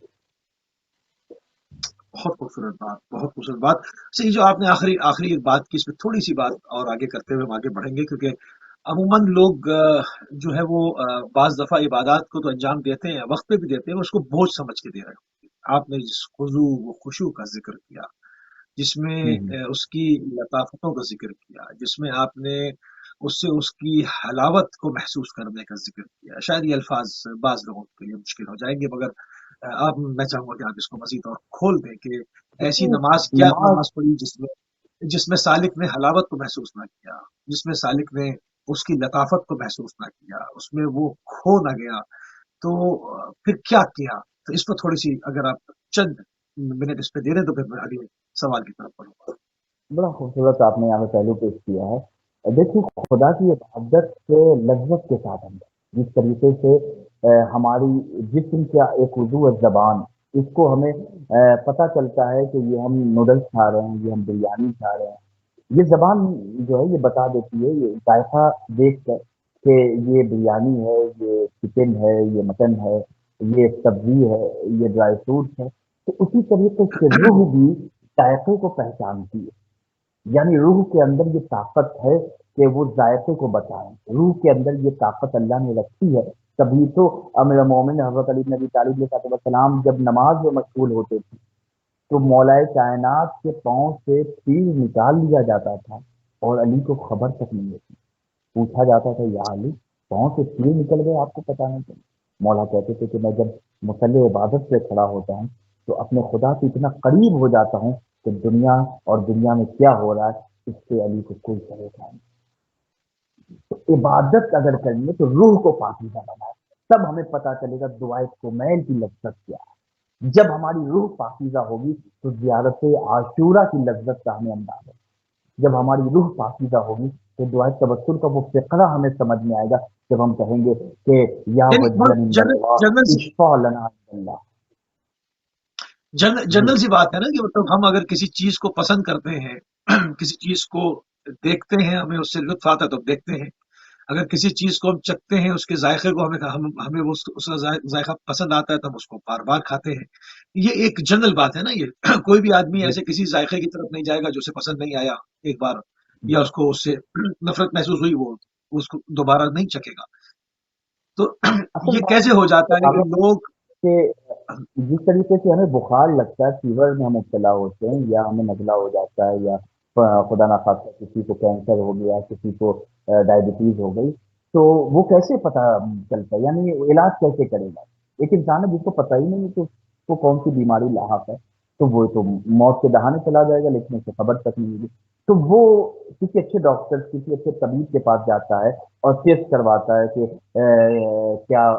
بہت خوبصورت بات، بہت خوبصورت بات۔ صحیح، جو آپ نے آخری ایک بات کی، اس میں تھوڑی سی بات اور آگے کرتے ہوئے ہم آگے بڑھیں گے، کیونکہ عموماً لوگ جو ہے وہ بعض دفعہ عبادات کو تو انجام دیتے ہیں، وقت پہ بھی دیتے ہیں، اس کو بوجھ سمجھ کے دے رہے ہوتے ہیں۔ آپ نے جس خضوع و خشوع کا ذکر کیا، جس میں ہوں اس کی لطافتوں کا ذکر کیا، جس میں آپ نے اس سے اس کی حلاوت کو محسوس کرنے کا ذکر کیا، شاید یہ الفاظ بعض لوگوں کے لیے مشکل ہو جائیں گے، مگر آپ میں چاہوں گا کہ آپ اس کو مزید اور کھول دیں کہ ایسی دیکھیے، نماز کیا نماز نماز پڑھی جس میں سالک نے حلاوت کو محسوس نہ کیا، جس میں سالک نے اس کی لطافت کو محسوس نہ کیا، اس میں وہ کھو نہ گیا، تو پھر کیا کیا؟ تو اس پر تھوڑی سی اگر آپ چند منٹ اس پہ دے رہے تو پھر میں اگلے سوال کی طرف بڑھوں گا۔ بڑا خوبصورت آپ نے یہاں پہ پہلو پیش کیا ہے۔ دیکھیے، خدا کی عبادت سے لذت کے ساتھ ہم جس طریقے سے ہماری جسم کا ایک عضو ہے زبان، اس کو ہمیں پتہ چلتا ہے کہ یہ ہم نوڈلس کھا رہے ہیں، یہ ہم بریانی کھا رہے ہیں، یہ زبان جو ہے یہ بتا دیتی ہے، یہ ذائقہ دیکھ کر کہ یہ بریانی ہے، یہ چکن ہے، یہ مٹن ہے، یہ سبزی ہے، یہ ڈرائی فروٹس ہے۔ تو اسی طریقے سے روح بھی ذائقے کو پہچانتی ہے، یعنی روح کے اندر یہ طاقت ہے کہ وہ ذائقے کو بتائیں، روح کے اندر یہ طاقت اللہ نے رکھی ہے تبھی تو امیر مومن حضرت علی بن ابی طالب علیہ السلام جب نماز میں مشغول ہوتے تھے تو مولائے کائنات کے پاؤں سے تیر نکال لیا جاتا تھا اور علی کو خبر تک نہیں ہوتی. پوچھا جاتا تھا یا علی پاؤں سے تیر نکل گئے آپ کو پتا نہیں چلا؟ مولا کہتے تھے کہ میں جب مصلی عبادت سے کھڑا ہوتا ہوں تو اپنے خدا سے اتنا قریب ہو جاتا ہوں کہ دنیا اور دنیا میں کیا ہو رہا ہے اس سے علی کو کوئی پریشانی نہیں. تو عبادت اگر کریں گے تو روح کو پاکیزہ بنائے تب ہمیں پتا چلے گا دعائے کومیل کی لذت کیا ہے. جب ہماری روح پاکیزہ ہوگی تو زیارت عاشورہ کی لذت کا ہمیں انداز ہے. جب ہماری روح پاکیزہ ہوگی تو دعائے تبسل کا وہ فقرہ ہمیں سمجھ میں آئے گا جب ہم کہیں گے کہ یا یعنی وجل بہت عند اللہ جنرل سی اشفع لنا عند اللہ. جی جنرل سی بات ہے نا کہ مطلب ہم اگر کسی چیز کو پسند کرتے ہیں کسی چیز کو دیکھتے ہیں ہمیں اس سے لطف آتا ہے تو دیکھتے ہیں. اگر کسی چیز کو ہم چکھتے ہیں اس کے ذائقے کو ہمیں اس کا ذائقہ پسند آتا ہے تو ہم اس کو بار بار کھاتے ہیں. یہ ایک جنرل بات ہے نا. یہ کوئی بھی آدمی ایسے کسی ذائقے کی طرف نہیں جائے گا جو اسے پسند نہیں آیا ایک بار یا اس کو اس سے نفرت محسوس ہوئی وہ اس کو دوبارہ نہیں چکھے گا. تو اصل یہ بات کیسے ہو جاتا ہے یہ کہ لوگ کہ جس طریقے سے ہمیں بخار لگتا ہے فیور میں ہم مبتلا ہوتے ہیں یا ہمیں نزلہ ہو جاتا ہے یا خدا نخواستہ کسی کو کینسر ہو گیا کسی کو ڈائبٹیز ہو گئی تو وہ کیسے پتہ چلتا ہے یعنی علاج کیسے کرے گا. ایک انسان ہے جس کو پتہ ہی نہیں ہے کہ اس کو کون سی بیماری لاحق ہے تو وہ تو موت کے دہانے چلا جائے گا لیکن اسے خبر تک نہیں ہوگی. تو وہ کسی اچھے ڈاکٹر کسی اچھے طبیب کے پاس جاتا ہے اور ٹیسٹ کرواتا ہے کہ کیا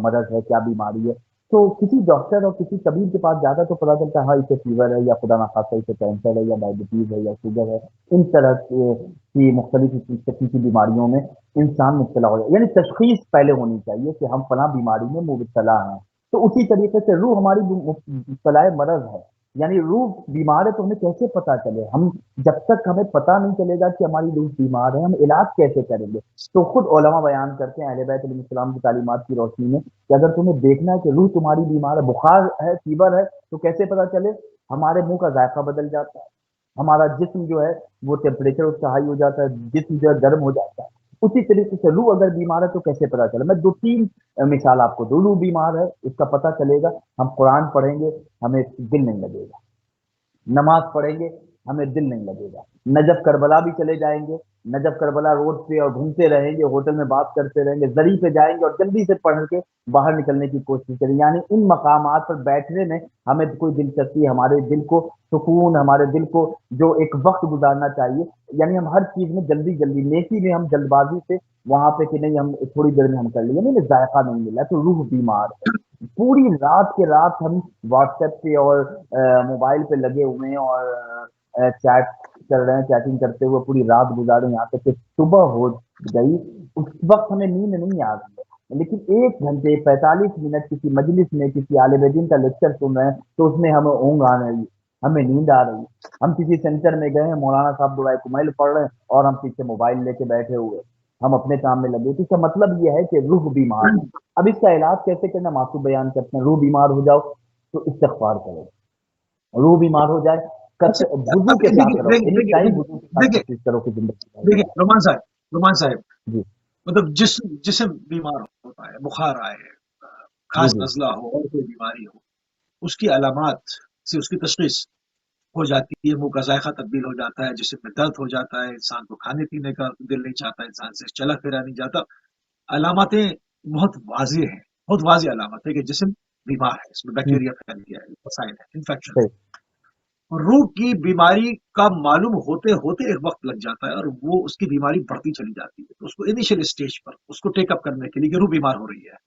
مرض ہے کیا بیماری ہے. تو کسی ڈاکٹر اور کسی طبیب کے پاس جاتا ہے تو پتا چلتا ہے ہاں اسے فیور ہے یا خدا نخواستہ اسے کینسر ہے یا ڈائبٹیز ہے یا شوگر ہے. ان طرح کی مختلف قسم کی بیماریوں میں انسان مبتلا ہو جائے یعنی تشخیص پہلے ہونی چاہیے کہ ہم فلاں بیماری میں مبتلا ہیں. تو اسی طریقے سے روح ہماری مبتلا مرض ہے یعنی روح بیمار ہے تو ہمیں کیسے پتا چلے. ہم جب تک ہمیں پتا نہیں چلے گا کہ ہماری روح بیمار ہے ہم علاج کیسے کریں گے. تو خود علماء بیان کرتے ہیں اہل بیت علیہ السلام کی تعلیمات کی روشنی میں کہ اگر تمہیں دیکھنا ہے کہ روح تمہاری بیمار ہے بخار ہے فیور ہے تو کیسے پتا چلے. ہمارے منہ کا ذائقہ بدل جاتا ہے ہمارا جسم جو ہے وہ ٹیمپریچر اس کا ہائی ہو جاتا ہے جسم جو ہے گرم ہو جاتا ہے. اسی طریقے سے روح اگر بیمار ہے تو کیسے پتا چلے. میں دو تین مثال آپ کو دوں. روح بیمار ہے اس کا پتا چلے گا ہم قرآن پڑھیں گے ہمیں دل نہیں لگے گا. نماز پڑھیں گے ہمیں دل نہیں لگے گا. نجف کربلا بھی چلے جائیں گے نجف کربلا روڈ پہ اور گھومتے رہیں گے ہوٹل میں بات کرتے رہیں گے زری پہ جائیں گے اور جلدی سے پڑھ کے باہر نکلنے کی کوشش کریں یعنی ان مقامات پر بیٹھنے میں ہمیں کوئی دلچسپی ہمارے دل کو سکون ہمارے دل کو جو ایک وقت گزارنا چاہیے یعنی ہم ہر چیز میں جلدی جلدی نیکی میں ہم جلد بازی سے وہاں پہ کہ نہیں ہم تھوڑی دیر میں ہم کر لیں یعنی ذائقہ نہیں ملا تو روح بیمار ہے. پوری رات کے رات ہم واٹس ایپ پہ اور موبائل پہ لگے ہوئے ہیں اور چیٹ کر رہے ہیں چیٹنگ کرتے ہوئے پوری رات گزارے یہاں تک کہ صبح ہو گئی اس وقت ہمیں نیند نہیں آ رہی ہے لیکن 1 گھنٹے 45 منٹ کسی مجلس میں کسی عالم دین کا لیکچر سن رہے ہیں تو اس میں ہمیں اونگ آ رہی ہے ہمیں نیند آ رہی ہے. ہم کسی سینٹر میں گئے ہیں مولانا صاحب دعائے کمیل پڑھ رہے ہیں اور ہم پیچھے موبائل لے کے بیٹھے ہوئے ہم اپنے کام میں لگے. تو اس کا مطلب یہ ہے کہ روح بیمار ہے. اب اس کا علاج کیسے کرنا معصوم بیان کرتے ہیں. روح بیمار ہو جاؤ تو استغفار کرو. روح بیمار ہو جائے وضو کے دیکھیے ساتھ رہو دیکھیے اینی دیکھیے ٹائم وضو کے ساتھ دیکھیے کوشش کرو کہ زندگی دیکھیے گزارو. رومان صاحب جی مطلب جسم بیمار ہوتا ہے بخار آئے جی خاص جی نزلہ ہو اور کوئی بیماری ہو اس کی علامات سے اس کی تشخیص ہو جاتی ہے. منہ کا ذائقہ تبدیل ہو جاتا ہے جسم میں درد ہو جاتا ہے انسان کو کھانے پینے کا دل نہیں چاہتا انسان سے چلا پھرا نہیں جاتا. علاماتیں بہت واضح ہیں بہت واضح علامت ہے کہ جسم بیمار ہے اس میں جی بیکٹیریا پھیل گیا ہے وسائل ہے انفیکشن ہے. صحیح روح کی بیماری کا معلوم ہوتے ہوتے ایک وقت لگ جاتا ہے اور وہ اس کی بیماری بڑھتی چلی جاتی ہے. تو اس کو انیشیل اسٹیج پر اس کو ٹیک اپ کرنے کے لیے کہ روح بیمار ہو رہی ہے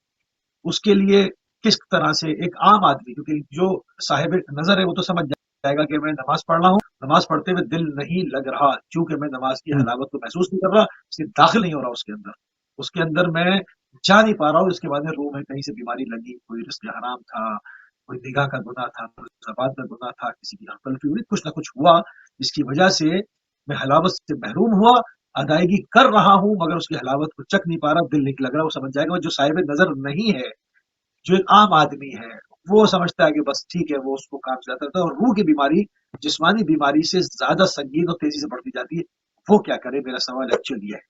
اس کے لیے کس طرح سے ایک عام آدمی کیونکہ جو صاحب نظر ہے وہ تو سمجھ جائے گا کہ میں نماز پڑھ رہا ہوں نماز پڑھتے ہوئے دل نہیں لگ رہا چونکہ میں نماز کی حلاوت کو محسوس نہیں کر رہا اس سے داخل نہیں ہو رہا اس کے اندر میں جا نہیں پا رہا ہوں. اس کے بعد میں روح میں کہیں سے بیماری لگی کوئی رزق حرام تھا کوئی نگاہ کا گناہ تھا کوئی زبان کا گناہ تھا کسی کی غلطی ہوئی کچھ نہ کچھ ہوا جس کی وجہ سے میں حلاوت سے محروم ہوا ادائیگی کر رہا ہوں مگر اس کی حلاوت کو چک نہیں پا رہا دل نہیں لگ رہا. وہ سمجھ جائے گا جو صاحب نظر نہیں ہے جو ایک عام آدمی ہے وہ سمجھتا ہے کہ بس ٹھیک ہے وہ اس کو کام چلاتا رہتا ہے. اور روح کی بیماری جسمانی بیماری سے زیادہ سنگین اور تیزی سے بڑھتی جاتی ہے. وہ کیا کرے میرا سوال ایکچولی ہے.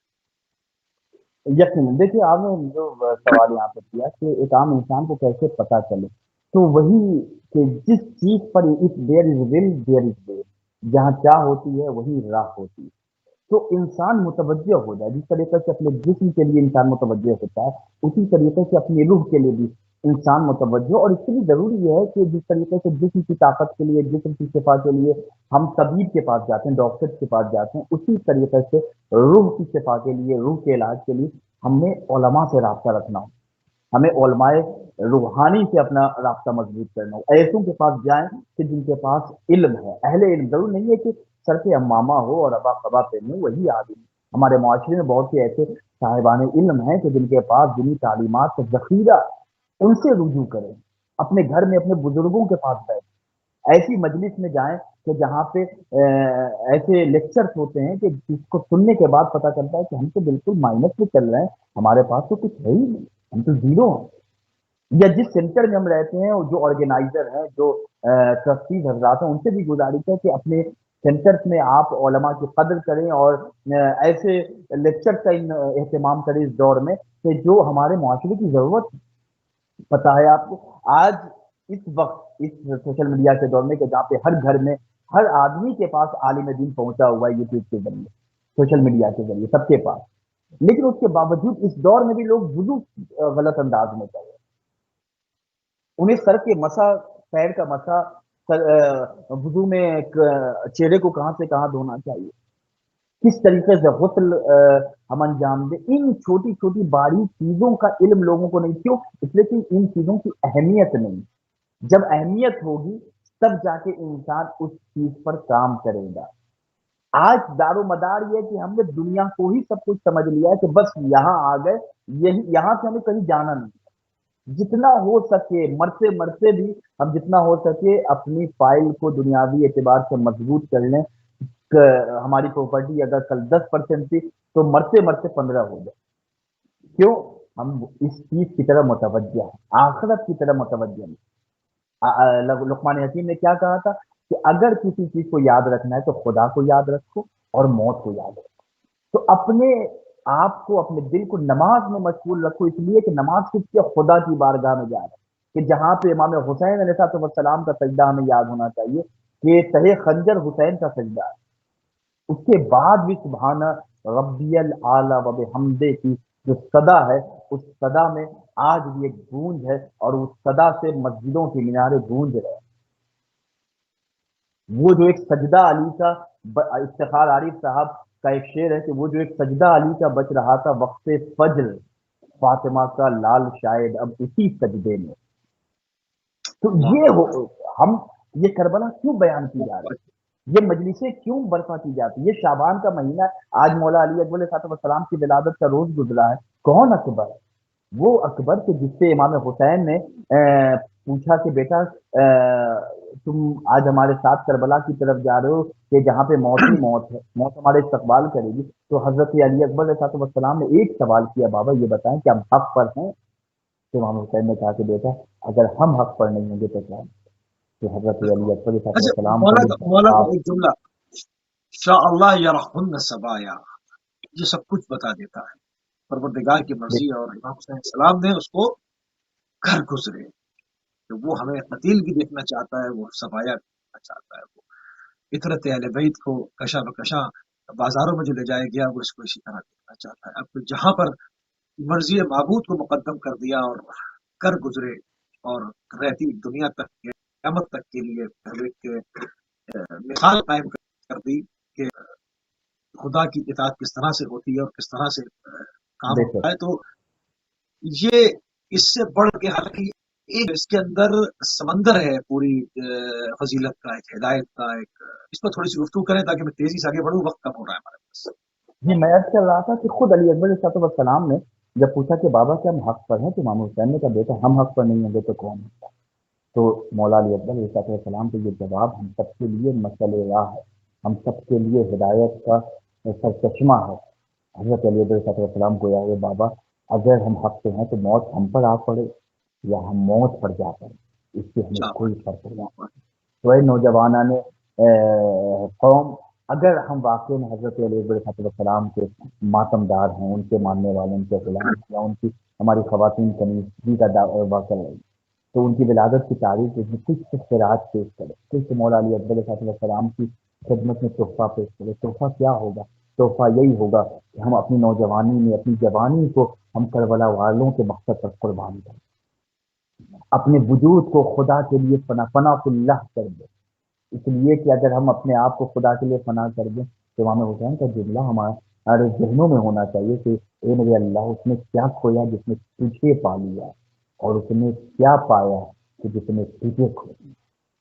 یقین دیکھیے آپ نے جو سوال یہاں پہ کیا کہ ایک عام انسان کو کیسے پتا چلے، تو وہی کہ جس چیز پر اف دیر از ول دیر از وے، جہاں چاہ ہوتی ہے وہی راہ ہوتی ہے، تو انسان متوجہ ہو جائے، جس طریقے سے اپنے جسم کے لیے انسان متوجہ ہوتا ہے اسی طریقے سے اپنی روح کے لیے بھی انسان متوجہ، اور اس کے لیے ضروری یہ ہے کہ جس طریقے سے جسم کی طاقت کے لیے، جسم کی شفا کے لیے ہم طبیب کے پاس جاتے ہیں، ڈاکٹر کے پاس جاتے ہیں، اسی طریقے سے روح کی شفا کے لیے، روح کے علاج کے لیے ہمیں علماء سے رابطہ رکھنا ہو، ہمیں علماء روحانی سے اپنا رابطہ مضبوط کرنا ہو، ایسوں کے پاس جائیں کہ جن کے پاس علم ہے، اہل علم، ضرور نہیں ہے کہ سر پہ امامہ ہو اور ابا قبا پہنے وہی عالم۔ ہمارے معاشرے میں بہت سے ایسے صاحبان علم ہیں کہ جن کے پاس دینی تعلیمات کا ذخیرہ ہے، ان سے رجوع کریں، اپنے گھر میں اپنے بزرگوں کے پاس بیٹھیں، ایسی مجلس میں جائیں کہ جہاں پہ ایسے لیکچرز ہوتے ہیں کہ جس کو سننے کے بعد پتہ چلتا ہے کہ ہم تو بالکل مائنس میں چل رہے ہیں، ہمارے پاس تو کچھ ہے ہی نہیں، ہم تو زیرو ہیں۔ یا جس سینٹر میں ہم رہتے ہیں اور جو آرگنائزر ہیں، جو ٹرسٹیز حضرات ہیں، ان سے بھی گزارش ہے کہ اپنے سینٹرز میں آپ علماء کی قدر کریں اور ایسے لیکچر کا اہتمام کریں اس دور میں کہ جو ہمارے معاشرے کی ضرورت ہے۔ پتہ ہے آپ کو آج اس وقت اس سوشل میڈیا کے دور میں کہ جہاں پہ ہر گھر میں ہر آدمی کے پاس عالم دین پہنچا ہوا ہے یوٹیوب کے ذریعے، سوشل میڈیا کے ذریعے سب کے پاس، لیکن اس کے باوجود اس دور میں بھی لوگ وضو غلط انداز میں کر رہے ہیں، انہیں سر کے مسا، پیر کا مسا، وضو میں چہرے کو کہاں سے کہاں دھونا چاہیے، کس طریقے سے غسل ہم انجام دیں، ان چھوٹی چھوٹی باریک چیزوں کا علم لوگوں کو نہیں، کیوں؟ اس لیے کہ ان چیزوں کی اہمیت نہیں، جب اہمیت ہوگی تب جا کے انسان اس چیز پر کام کرے گا۔ آج دار و مدار یہ ہے کہ ہم نے دنیا کو ہی سب کچھ سمجھ لیا ہے کہ بس یہاں آ گئے، یہی یہاں سے ہمیں کہیں جانا نہیں، جتنا ہو سکے مرتے مرتے بھی ہم جتنا ہو سکے اپنی فائل کو دنیاوی اعتبار سے مضبوط کر لیں، ہماری پراپرٹی اگر کل 10% تھی تو مرتے مرتے 15 ہو جائے، کیوں؟ ہم اس چیز کی طرف متوجہ ہیں، آخرت کی طرف متوجہ ہیں۔ لقمان حکیم نے کیا کہا تھا کہ اگر کسی چیز کو یاد رکھنا ہے تو خدا کو یاد رکھو اور موت کو یاد رکھو، تو اپنے آپ کو، اپنے دل کو نماز میں مشغول رکھو، اس لیے کہ نماز کس کے؟ خدا کی بارگاہ میں جا رہا ہے، کہ جہاں پہ امام حسین علیہ السلام کا سجدہ ہمیں یاد ہونا چاہیے کہ تہے خنجر حسین کا سجدہ ہے، اس کے بعد بھی سبحان ربی العلی و بحمدہ کی جو صدا ہے، اس صدا میں آج بھی ایک گونج ہے، اور اس صدا سے مسجدوں کے مینارے گونج رہے ہیں۔ وہ جو ایک سجدہ علی کا افتخار عارف صاحب کا ایک شعر ہے کہ وہ جو ایک سجدہ علی کا بچ رہا تھا وقت فجر، فاطمہ کا لال شاید اب اسی سجدے میں، تو اللہ یہ ہم یہ کربلا کیوں بیان کی جا رہی اکبر۔ ہے، یہ مجلسیں کیوں برپا کی جاتی ہے؟ یہ شعبان کا مہینہ ہے، آج مولا علی اکبر علیہ السلام کی ولادت کا روز گزرا ہے، کون اکبر؟ وہ اکبر کے جس سے امام حسین نے پوچھا کہ بیٹا تم آج ہمارے ساتھ کربلا کی طرف جا رہے ہو کہ جہاں پہ موت ہی موت ہے، موت ہمارے استقبال کرے گی، تو حضرت علی اکبر علیہ السلام نے ایک سوال کیا، بابا یہ بتائیں کہ ہم حق پر ہیں؟ تو امام حسین نے کہا کہ بیٹا اگر ہم حق پر نہیں ہوں گے تو کیا؟ تو حضرت علی اکبر علیہ اچھا، السلام کا مولا جو کا مولا کا جواب، ایک جملہ، شاء اللہ یرحن سبایا، یہ سب کچھ بتا دیتا ہے، پروردگار کی مرضی اور امام حسین علیہ السلام نے اس کو گھر گزرے، کہ وہ ہمیں قتیل بھی دیکھنا چاہتا ہے، وہ سبایا دیکھنا چاہتا ہے، وہ فطرت اہل بیت کو کشا بکشا بازاروں میں جو لے جایا گیا وہ اس کو اسی طرح دیکھنا چاہتا ہے۔ اب تو جہاں پر مرضی معبود کو مقدم کر دیا اور کر گزرے، اور رہتی دنیا تک قیامت تک کے لیے ایک مثال قائم کر دی کہ خدا کی اطاعت کس طرح سے ہوتی ہے اور کس طرح سے کام بے ہوتا شک ہے، تو یہ اس سے بڑھ کے حالانکہ ایک اس کے اندر سمندر ہے پوری فضیلت کا، ایک ہدایت کا، ایک اس پر تھوڑی سی گفتگو کریں تاکہ میں تیزی سے آگے بڑھوں، وقت کم ہو رہا ہے ہمارے پاس۔ جی، میں عرض کر رہا تھا کہ خود علی اکبر علیہ السلام نے جب پوچھا کہ بابا کیا ہم حق پر ہیں، تو امام حسین نے کہا بیٹا ہم حق پر نہیں ہوں گے تو کون ہے؟ تو مولا علی اکبر علیہ السلام کے یہ جواب ہم سب کے لیے مسئلہ راہ ہے، ہم سب کے لیے ہدایت کا سرچشمہ ہے۔ حضرت علی اکبر علیہ السلام کو یا بابا اگر ہم حق پہ ہیں تو موت ہم پر آ پڑے یا ہم موت پر جا پڑے، اس سے ہمیں کیا کوئی فرق نہیں۔ تو اے نوجوانان قوم، اگر ہم واقعی میں حضرت علیہ السلام کے ماتمدار ہیں، ان کے ماننے والے، ان کے غلام، یا ان کی ہماری خواتین کنیزگی کا واقعہ ہے، تو ان کی ولادت کی تاریخ کے لیے کچھ خیرات پیش کرے، کچھ مولا علی اکبر علیہ السلام کی خدمت میں تحفہ پیش کرے. تحفہ کیا ہوگا؟ تحفہ یہی ہوگا کہ ہم اپنی نوجوانی میں، اپنی جوانی کو ہم کربلا والوں کے مقصد پر قربان کریں، اپنے وجود کو خدا کے لیے فنا اللہ کر دیں. اس لیے کہ اگر ہم اپنے آپ کو خدا کے لیے فنا کر دیں تو امام حسین کا جملہ ہمارے ذہنوں میں ہونا چاہیے کہ اے میرے اللہ، اس نے کیا کھویا جس نے تجھے پا لیا، اور اس نے کیا پایا کہ جس نے تجھے کھو لیا.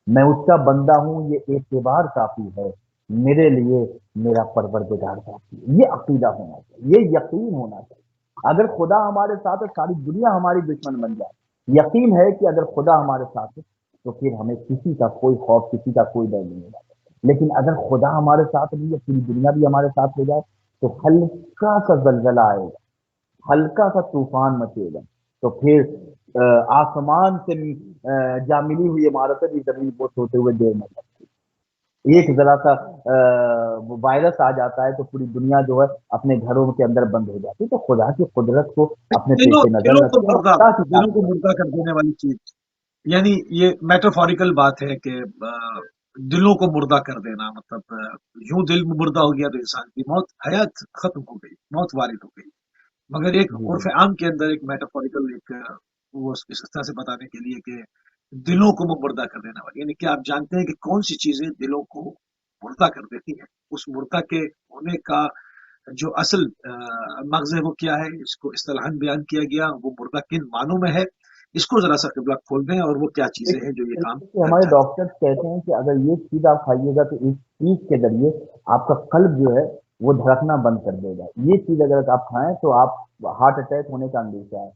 میں اس کا بندہ ہوں، یہ اعتبار کافی ہے میرے لیے، میرا پروردگار کافی ہے. یہ عقیدہ ہونا چاہیے، یہ یقین ہونا چاہیے. اگر خدا ہمارے ساتھ ہے، ساری دنیا ہماری دشمن بن جائے. یقین ہے کہ اگر خدا ہمارے ساتھ ہے تو پھر ہمیں کسی کا کوئی خوف، کسی کا کوئی ڈر نہیں ہوگا. لیکن اگر خدا ہمارے ساتھ نہیں ہے، پوری دنیا بھی ہمارے ساتھ ہو جائے، تو ہلکا سا زلزلہ آئے گا، ہلکا سا طوفان مچے گا، تو پھر آسمان سے جا ملی ہوئی عمارتیں بھی زمین بوس ہوتے ہوئے دیر نہ لگتی. ایک ذرا سا وہ وائرس آ جاتا ہے تو پوری دنیا جو ہے اپنے گھروں کے اندر بند ہو جاتی ہے. تو خدا کی قدرت کو اپنے پیش نظر دلوں کو رکھیں اور مردہ خدا کی دلوں کو طاقت. مردہ کر دینے والی چیز، یعنی یہ میٹافوریکل بات ہے کہ دلوں کو مردہ کر دینا، مطلب یوں دل مردہ ہو گیا تو انسان کی موت، حیات ختم ہو گئی، موت وارد ہو گئی. مگر ایک جی عرف عام کے اندر ایک میٹافوریکل ایک وہ اس طرح سے بتانے کے لیے کہ دلوں کو مردہ کر دینا والی، یعنی کہ آپ جانتے ہیں کہ کون سی چیزیں دلوں کو مردہ کر دیتی ہیں. اس مردہ کے ہونے کا جو اصل مغز ہے وہ کیا ہے، اس کو اصطلاحاً بیان کیا گیا. وہ مردہ کن معنوں میں ہے، اس کو ذرا سا قبلہ کھول دیں، اور وہ کیا چیزیں ایک ہیں جو یہ کام طریقے سے کر ہمارے جاتی ڈاکٹر کہتے ہیں کہ اگر یہ چیز آپ کھائیے گا تو اس چیز کے ذریعے آپ کا قلب جو ہے وہ دھڑکنا بند کر دے گا. یہ چیز اگر آپ کھائیں تو آپ ہارٹ اٹیک ہونے کا اندیشہ ہے.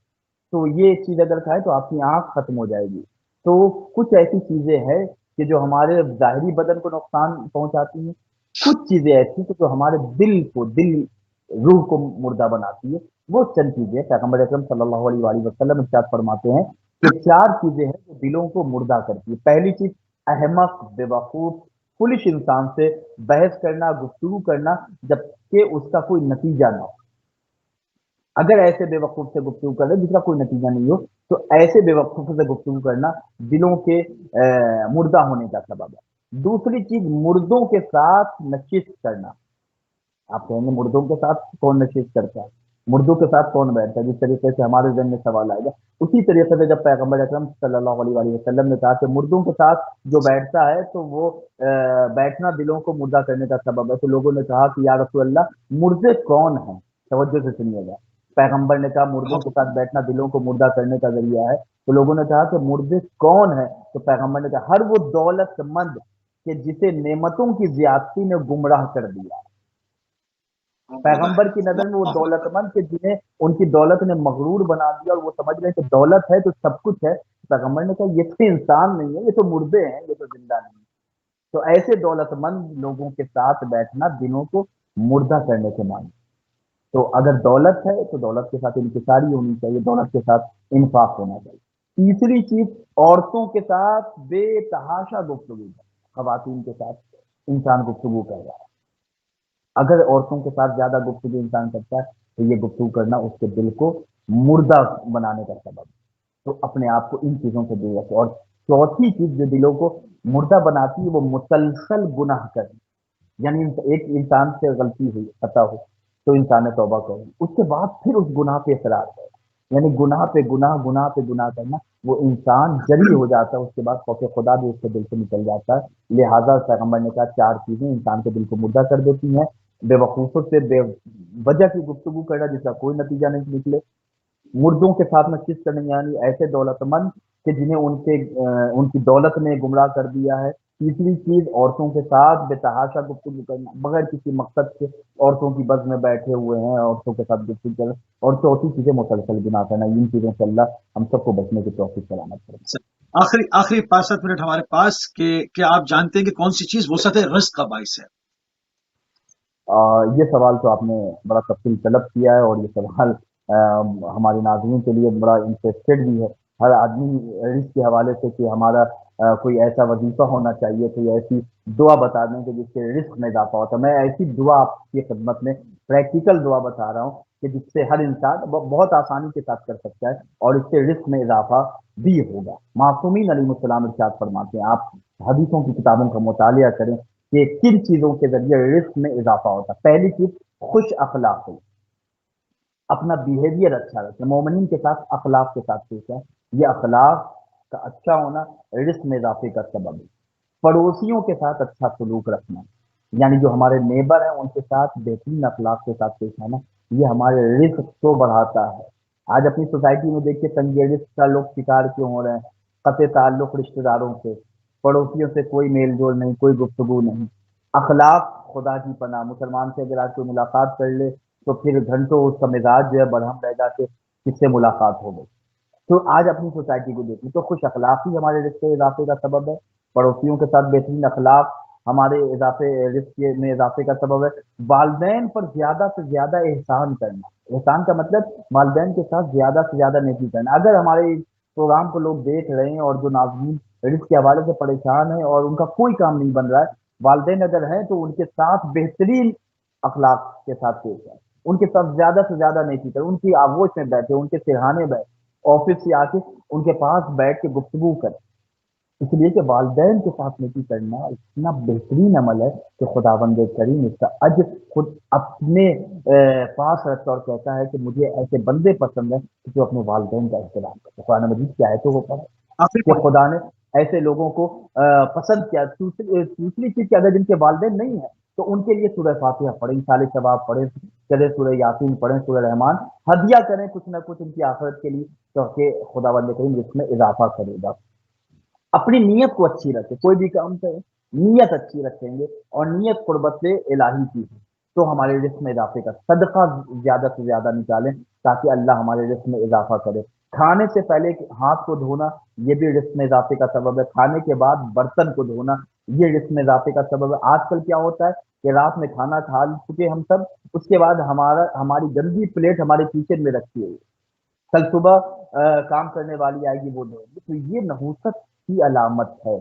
تو یہ چیز اگر کھائیں تو آپ کی آنکھ ختم ہو جائے گی. تو کچھ ایسی چیزیں ہیں کہ جو ہمارے ظاہری بدن کو نقصان پہنچاتی ہیں. کچھ چیزیں ایسی کہ جو ہمارے روح کو مردہ بناتی ہے. وہ چند چیزیں پیغمبر اکرم صلی اللہ علیہ وآلہ وسلم ارشاد فرماتے ہیں کہ چار چیزیں ہیں جو دلوں کو مردہ کرتی ہے. پہلی چیز، احمق، بے وقوف، پولش انسان سے بحث کرنا، گفتگو کرنا، جبکہ اس کا کوئی نتیجہ نہ ہو. اگر ایسے بے وقوف سے گفتگو کر رہے جس کا کوئی نتیجہ نہیں ہو، تو ایسے بے وقوف سے گفتگو کرنا دلوں کے مردہ ہونے کا سبب ہے. دوسری چیز، مردوں کے ساتھ نشست کرنا. آپ کہیں گے مردوں کے ساتھ کون نشست کرتا ہے، مردوں کے ساتھ کون بیٹھتا ہے؟ جس طریقے سے ہمارے ذہن میں سوال آئے گا، اسی طریقے سے جب پیغمبر اکرم صلی اللہ علیہ وآلہ وسلم نے کہا کہ مردوں کے ساتھ جو بیٹھتا ہے تو وہ بیٹھنا دلوں کو مردہ کرنے کا سبب ہے، تو لوگوں نے کہا کہ یا رسول اللہ، مردے کون ہیں؟ توجہ سے سنیے گا. پیغمبر نے کہا مردوں کے ساتھ بیٹھنا دلوں کو مردہ کرنے کا ذریعہ ہے. تو لوگوں نے کہا کہ مردے کون ہیں؟ تو پیغمبر نے کہا ہر وہ دولت مند کہ جسے نعمتوں کی زیادتی نے گمراہ کر دیا. وہ مردہ ہے. پیغمبر کی نظر میں وہ اللہ دولت اکبر. مند کہ جنہیں ان کی دولت نے مغرور بنا دیا اور وہ سمجھ رہے ہیں کہ دولت ہے تو سب کچھ ہے. پیغمبر نے کہا یہ تو انسان نہیں ہے، یہ تو مردے ہیں، یہ تو زندہ نہیں. تو ایسے دولت مند لوگوں کے ساتھ بیٹھنا دلوں کو مردہ کرنے کے معنی. تو اگر دولت ہے تو دولت کے ساتھ انکساری ہونی چاہیے، دولت کے ساتھ انفاق ہونا چاہیے. تیسری چیز، عورتوں کے ساتھ بے تحاشا گفتگو کرنا. خواتین کے ساتھ انسان گفتگو کر رہا ہے، اگر عورتوں کے ساتھ زیادہ گفتگو انسان کرتا ہے تو یہ گفتگو کرنا اس کے دل کو مردہ بنانے کا سبب ہے. تو اپنے آپ کو ان چیزوں سے دور رکھے. اور چوتھی چیز جو دلوں کو مردہ بناتی ہے وہ مسلسل گناہ کرنا. یعنی ایک انسان سے غلطی ہوئی، خطا ہو، تو انسان نے توبہ کرو، اس کے بعد پھر اس گناہ پہ اصرار کرے. یعنی گناہ پہ گناہ، گناہ پہ گناہ کرنا، وہ انسان جری ہو جاتا ہے. اس کے بعد خوف خدا بھی اس کے دل سے نکل جاتا ہے. لہذا پیغمبر نے کہا چار چیزیں انسان کے دل کو مردہ کر دیتی ہیں: بے وقوفوں سے بے وجہ کی گفتگو کرنا جس کا کوئی نتیجہ نہیں نکلے، مردوں کے ساتھ نشست کرنے یعنی ایسے دولت مند کہ جنہیں ان کی دولت نے گمراہ کر دیا ہے. تیسری چیز، عورتوں کے ساتھ بے تحاشا گفتگو کرنا بغیر کسی مقصد کے، عورتوں کی بز میں بیٹھے ہوئے ہیں، عورتوں کے ساتھ گفتگو کرنا. اور چوتھی چیزیں مسلسل گناہ کرنا. ان چیزوں سے اللہ ہم سب کو بچنے کی توفیق سلامت کرنا. آخری آخری 5-7 منٹ ہمارے پاس کہ کیا آپ جانتے ہیں کہ کون سی چیز وسعت رزق کا باعث ہے؟ یہ سوال تو آپ نے بڑا تفصیل طلب کیا ہے، اور یہ سوال ہمارے ناظرین کے لیے بڑا انٹرسٹڈ بھی ہے. ہر آدمی رزق کے حوالے سے کہ ہمارا کوئی ایسا وظیفہ ہونا چاہیے، کوئی ایسی دعا بتا دیں کہ جس سے رزق میں اضافہ ہوتا ہے۔ میں ایسی دعا آپ کی خدمت میں پریکٹیکل دعا بتا رہا ہوں کہ جس سے ہر انسان بہت آسانی کے ساتھ کر سکتا ہے اور اس سے رزق میں اضافہ بھی ہوگا۔ معصومین علیہ السلام ارشاد فرماتے ہیں، آپ حدیثوں کی کتابوں کا مطالعہ کریں کہ کن چیزوں کے ذریعے رزق میں اضافہ ہوتا ہے۔ پہلی چیز خوش اخلاقی، اپنا بیہیویئر اچھا رکھیں، مومنین کے ساتھ اخلاق کے ساتھ پیش ہے۔ یہ اخلاق کا اچھا ہونا رزق میں اضافے کا سبب ہے۔ پڑوسیوں کے ساتھ اچھا سلوک رکھنا، یعنی جو ہمارے نیبر ہیں ان کے ساتھ بہترین اخلاق کے ساتھ پیش آنا، یہ ہمارے رزق کو بڑھاتا ہے۔ آج اپنی سوسائٹی میں دیکھیے تنگی رزق کا لوگ شکار کیوں ہو رہے ہیں؟ قطع تعلق رشتہ داروں سے، پڑوسیوں سے کوئی میل جول نہیں، کوئی گفتگو نہیں۔ اخلاق خدا کی پناہ، مسلمان سے اگر آج کوئی ملاقات کر لے تو پھر گھنٹوں اس کا مزاج جو ہے برہم رہ جاتے کس سے ملاقات ہو گئی۔ تو آج اپنی سوسائٹی کو دیکھیں تو خوش اخلاقی ہمارے رزق اضافے کا سبب ہے، پڑوسیوں کے ساتھ بہترین اخلاق ہمارے اضافے رزق میں اضافے کا سبب ہے۔ والدین پر زیادہ سے زیادہ احسان کرنا، احسان کا مطلب والدین کے ساتھ زیادہ سے زیادہ نیکی کرنا۔ اگر ہمارے اس پروگرام کو لوگ دیکھ رہے ہیں اور جو ناظرین رزق کے حوالے سے پریشان ہیں اور ان کا کوئی کام نہیں بن رہا ہے، والدین اگر ہیں تو ان کے ساتھ بہترین اخلاق کے ساتھ پیش آئے، ان کے ساتھ زیادہ سے زیادہ نیکی کریں، ان کی آغوش میں بیٹھے، ان کے سرہانے بیٹھے، آفس سے آ کے ان کے پاس بیٹھ کے گفتگو کریں۔ اس لیے کہ والدین کے ساتھ نیکی کرنا اتنا بہترین عمل ہے کہ خداوند کریم اس کا اجر خود اپنے پاس رکھتا اور کہتا ہے کہ مجھے ایسے بندے پسند ہیں کہ جو اپنے والدین کا احترام کرتے ہیں۔ قرآن مجید کی آیتوں کو پڑھیں آخری کہ پوائنٹ خدا نے ایسے لوگوں کو پسند کیا۔ دوسری چیز کہ اگر جن کے والدین نہیں ہیں تو ان کے لیے سورہ فاتحہ پڑھیں، سال شباب پڑھیں، چلے سورہ یاسین پڑھیں، سورہ رحمان ہدیہ کریں کچھ نہ کچھ ان کی آخرت کے لیے، تاکہ خداوند کریم اس میں اضافہ کرے گا۔ اپنی نیت کو اچھی رکھے، کوئی بھی کام کرے نیت اچھی رکھیں گے اور نیت قربت الہی کی ہے تو ہمارے رزق میں اضافے کا صدقہ زیادہ سے زیادہ نکالیں تاکہ اللہ ہمارے رزق میں اضافہ کرے۔ کھانے سے پہلے ہاتھ کو دھونا یہ بھی رزق میں اضافے کا سبب ہے، کھانے کے بعد برتن کو دھونا یہ رزق میں اضافے کا سبب ہے۔ آج کل کیا ہوتا ہے کہ رات میں کھانا کھا چکے ہم سب، اس کے بعد ہماری گندی پلیٹ ہمارے کچن میں رکھی ہوئی ہے، کل صبح کام کرنے والی آئے گی وہ دھوئے گی، تو یہ نحوست کی علامت ہے،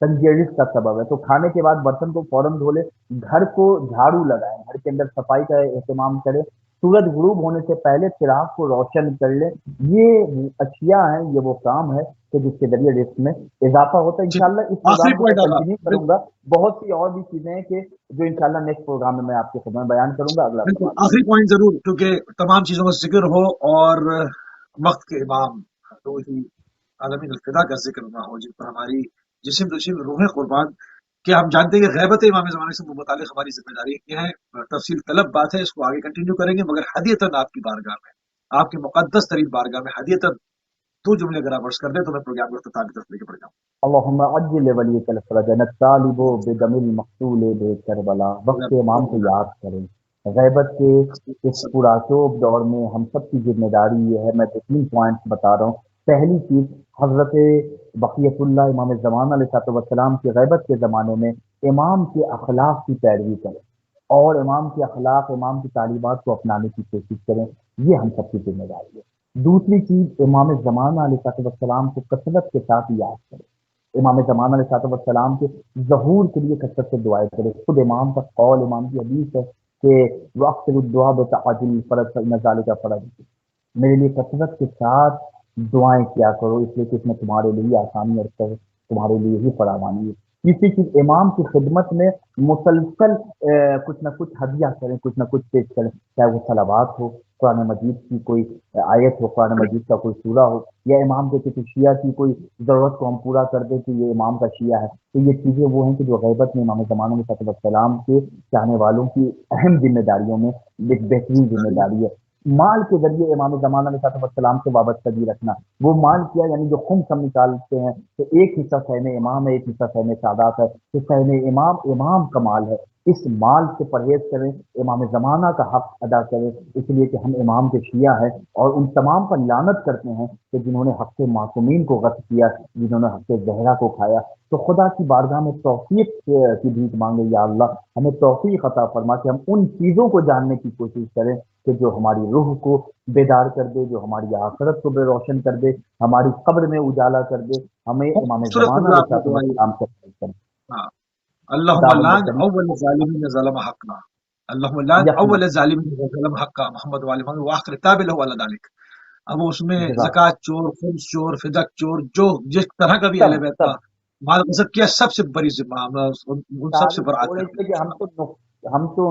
تنگیز کا سبب ہے۔ تو کھانے کے بعد برتن کو فوراً دھو لے، گھر کو جھاڑو لگائیں، گھر کے اندر صفائی کا اہتمام کریں، سورج غروب ہونے سے پہلے چراغ کو روشن کر لیں۔ یہ اشیاء ہیں، یہ وہ کام ہے کہ جس کے ذریعے رزق میں اضافہ ہوتا ہے۔ جی، انشاءاللہ اس آخری پروگرام کو میں پوائنٹ آگا کنٹینیو کروں گا، بہت سی اور بھی چیزیں ہیں کہ جو انشاءاللہ نیکسٹ پروگرام میں آپ کے خدمت میں بیان کروں گا۔ اگلا بالکل سوال۔ آخری پوائنٹ ضرور، کیونکہ تمام چیزوں کا ذکر ہو اور وقت کے امام روحی عالمین الفدا کا ذکر نہ ہو، جن پر ہماری جسم روح قربان۔ کہ ہم جانتے ہیں کہ غیبت امام زمانے سے متعلق ہماری ذمہ داری یہ ہے، تفصیل طلب بات ہے، اس کو آگے کنٹینیو کریں گے، مگر ہدیتاً آپ کی بارگاہ میں، آپ کے مقدس ترین بارگاہ میں ہدیتاً دو جملے اگر آپ عرض کر دیں تو میں پروگرام کو اختتام کی طرف لے کے بڑھ جاؤں۔ اللہم عجل ولیک الفرج نطالب بدم المقتول بے کربلا۔ وقت امام کو یاد کریں۔ غیبت کے اس پرآشوب دور میں ہم سب کی ذمہ داری یہ ہے، میں تو 3 پوائنٹس بتا رہا ہوں۔ پہلی چیز، حضرت بقیت اللہ امام زمان علیہ السلام کی غیبت کے زمانے میں امام کے اخلاق کی پیروی کریں اور امام کے اخلاق، امام کی تعلیمات کو اپنانے کی کوشش کریں، یہ ہم سب کی ذمہ داری ہے۔ دوسری چیز، امام زمانہ علیہ السلام کو کثرت کے ساتھ یاد کریں۔ امام زمان علیہ السلام کے ظہور کے لیے کثرت سے دعائیں کرے۔ خود امام کا قول، امام کی حدیث ہے کہ وقت الدعا بتعجل فرض نزال کا فرض، میرے لیے کثرت کے ساتھ دعائیں کیا کرو، اس لیے کہ اس میں تمہارے لیے آسانی اور تمہارے لیے ہی فراوانی ہے۔ کسی چیز امام کی خدمت میں مسلسل کچھ نہ کچھ ہدیہ کریں، کچھ نہ کچھ پیش کریں، چاہے وہ صلوات ہو، قرآن مجید کی کوئی آیت ہو، قرآن مجید کا کوئی سورہ ہو، یا امام کے کسی شیعہ کی کوئی ضرورت کو ہم پورا کر دیں کہ یہ امام کا شیعہ ہے۔ تو یہ چیزیں وہ ہیں کہ جو غیبت میں امام زمانہ میں صلی السلام کے چاہنے والوں کی اہم ذمہ داریوں میں ایک بہترین ذمہ داری ہے۔ مال کے ذریعے امام زمانہ علیہ السلام سے وابستگی رکھنا، وہ مال کیا یعنی جو خمس ہم نکالتے ہیں تو ایک حصہ سہم امام ہے، ایک حصہ سہم سادات ہے، تو سہم امام کا مال ہے، اس مال سے پرہیز کریں، امام زمانہ کا حق ادا کریں، اس لیے کہ ہم امام کے شیعہ ہیں اور ان تمام پر لعنت کرتے ہیں کہ جنہوں نے حق معصومین کو غصب کیا، جنہوں نے حق زہرا کو کھایا۔ تو خدا کی بارگاہ میں توفیق کی بھیک مانگے، یا اللہ ہمیں توفیق عطا فرما کہ ہم ان چیزوں کو جاننے کی کوشش کریں کہ جو ہماری روح کو بیدار کر دے، جو ہماری آخرت کو بے روشن کر دے، ہماری قبر میں اجالا کر دے، ہمیں امام خوبصورت زمانہ جملہ علیہ آپ نے دعائی. السلام سے کر ہاں. اللہم کتاب اللہ لعن کریم اول ظالمین ظلم حقنا. اللہم لعن یقینا اول ظالمین ظلم حقا محمد وآل محمد وآخر تاب له علی ذلک. اب اس میں جزاک زکوٰۃ چور، خمس چور، فدق چور، جو جس طرح کا بھی سب اہل بیت سب کا مال غصب کیا، سب سے بڑی ذمہ ان سب سے تعریف برات چھوڑے کرتے تھے کہ ہیں. ہم تو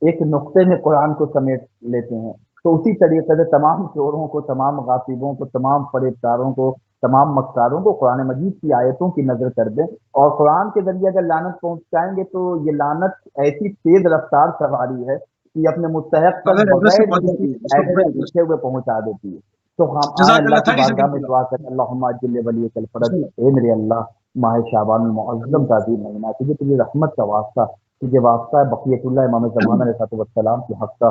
ایک نقطے میں قرآن کو سمیٹ لیتے ہیں، تو اسی طریقے سے تمام چوروں کو، تمام غاصبوں کو، تمام فریبکاروں کو، تمام مکاروں کو قرآن مجید کی آیتوں کی نظر کر دیں، اور قرآن کے ذریعے اگر لعنت پہنچائیں گے تو یہ لعنت ایسی تیز رفتار سواری ہے کہ اپنے مستحق تک بغیر ایڈریس سے بغیر پہنچ کسی جاتی ہے، اس کو بغیر ایڈریس ایڈریس. لکھے ہوئے پہنچا دیتی ہے۔ تو ہم آئیں جزاک اللہ اللہ. کی 30 بارگاہ سیکنڈ میں کی دعا کریں، اللہم اجل ولی الفرج، اے میرے اللہ ماہ شعبان المعظم کا عظیم مہینہ، تجھے رحمت کا واسطہ، تجھے واسطہ ہے بقیت اللہ امام زمانہ علیہ السلام کے حق کا،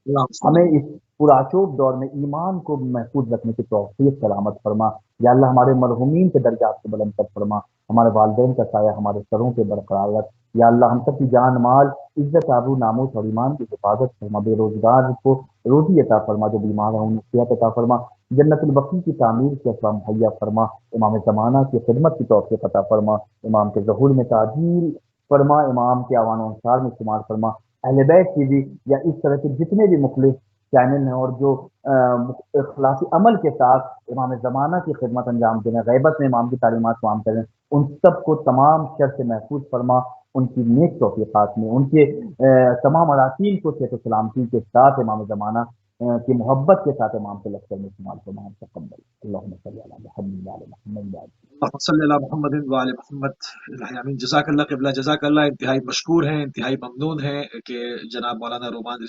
اللہ ہمیں وسلم. اس پرآشوب دور میں ایمان کو محفوظ رکھنے کی توفیق سلامت فرما۔ یا اللہ ہمارے مرحومین کے درجات کو بلند کر فرما، ہمارے والدین کا سایہ ہمارے سروں کے برقرار رکھ۔ یا اللہ ہم سب کی جان مال، عزت آبرو ناموس اور ایمان کی حفاظت فرما، بے روزگار کو روزی عطا فرما، جو بیمار ہیں انہیں صحت عطا فرما، جنت البقیع کی تعمیر کے اسباب مہیا فرما، امام زمانہ کی خدمت کی توفیق عطا فرما، امام کے ظہور میں تعجیل فرما، امام کے اعوان و انصار میں شمار فرما، اہل بیت کی بھی یا اس طرح کے جتنے بھی مخلص چینل ہیں اور جو اخلاصی عمل کے ساتھ امام زمانہ کی خدمت انجام دیں، غیبت میں امام کی تعلیمات کو عام کریں، ان سب کو تمام شر سے محفوظ فرما، ان کی نیک توفیقات میں ان کے تمام اراکین کو صحت و سلامتی کے ساتھ امام زمانہ کی محبت کے ساتھ امام کے لشکر میں استعمال فرما، تقبل اللہم صلی علی محمد وعلی محمد وعلی. اللہم صلی علی محمد وآل محمد. آمین. جزاک اللہ قبلہ، جزاک اللہ. انتہائی مشکور ہیں، انتہائی ممنون ہیں کہ جناب مولانا رومان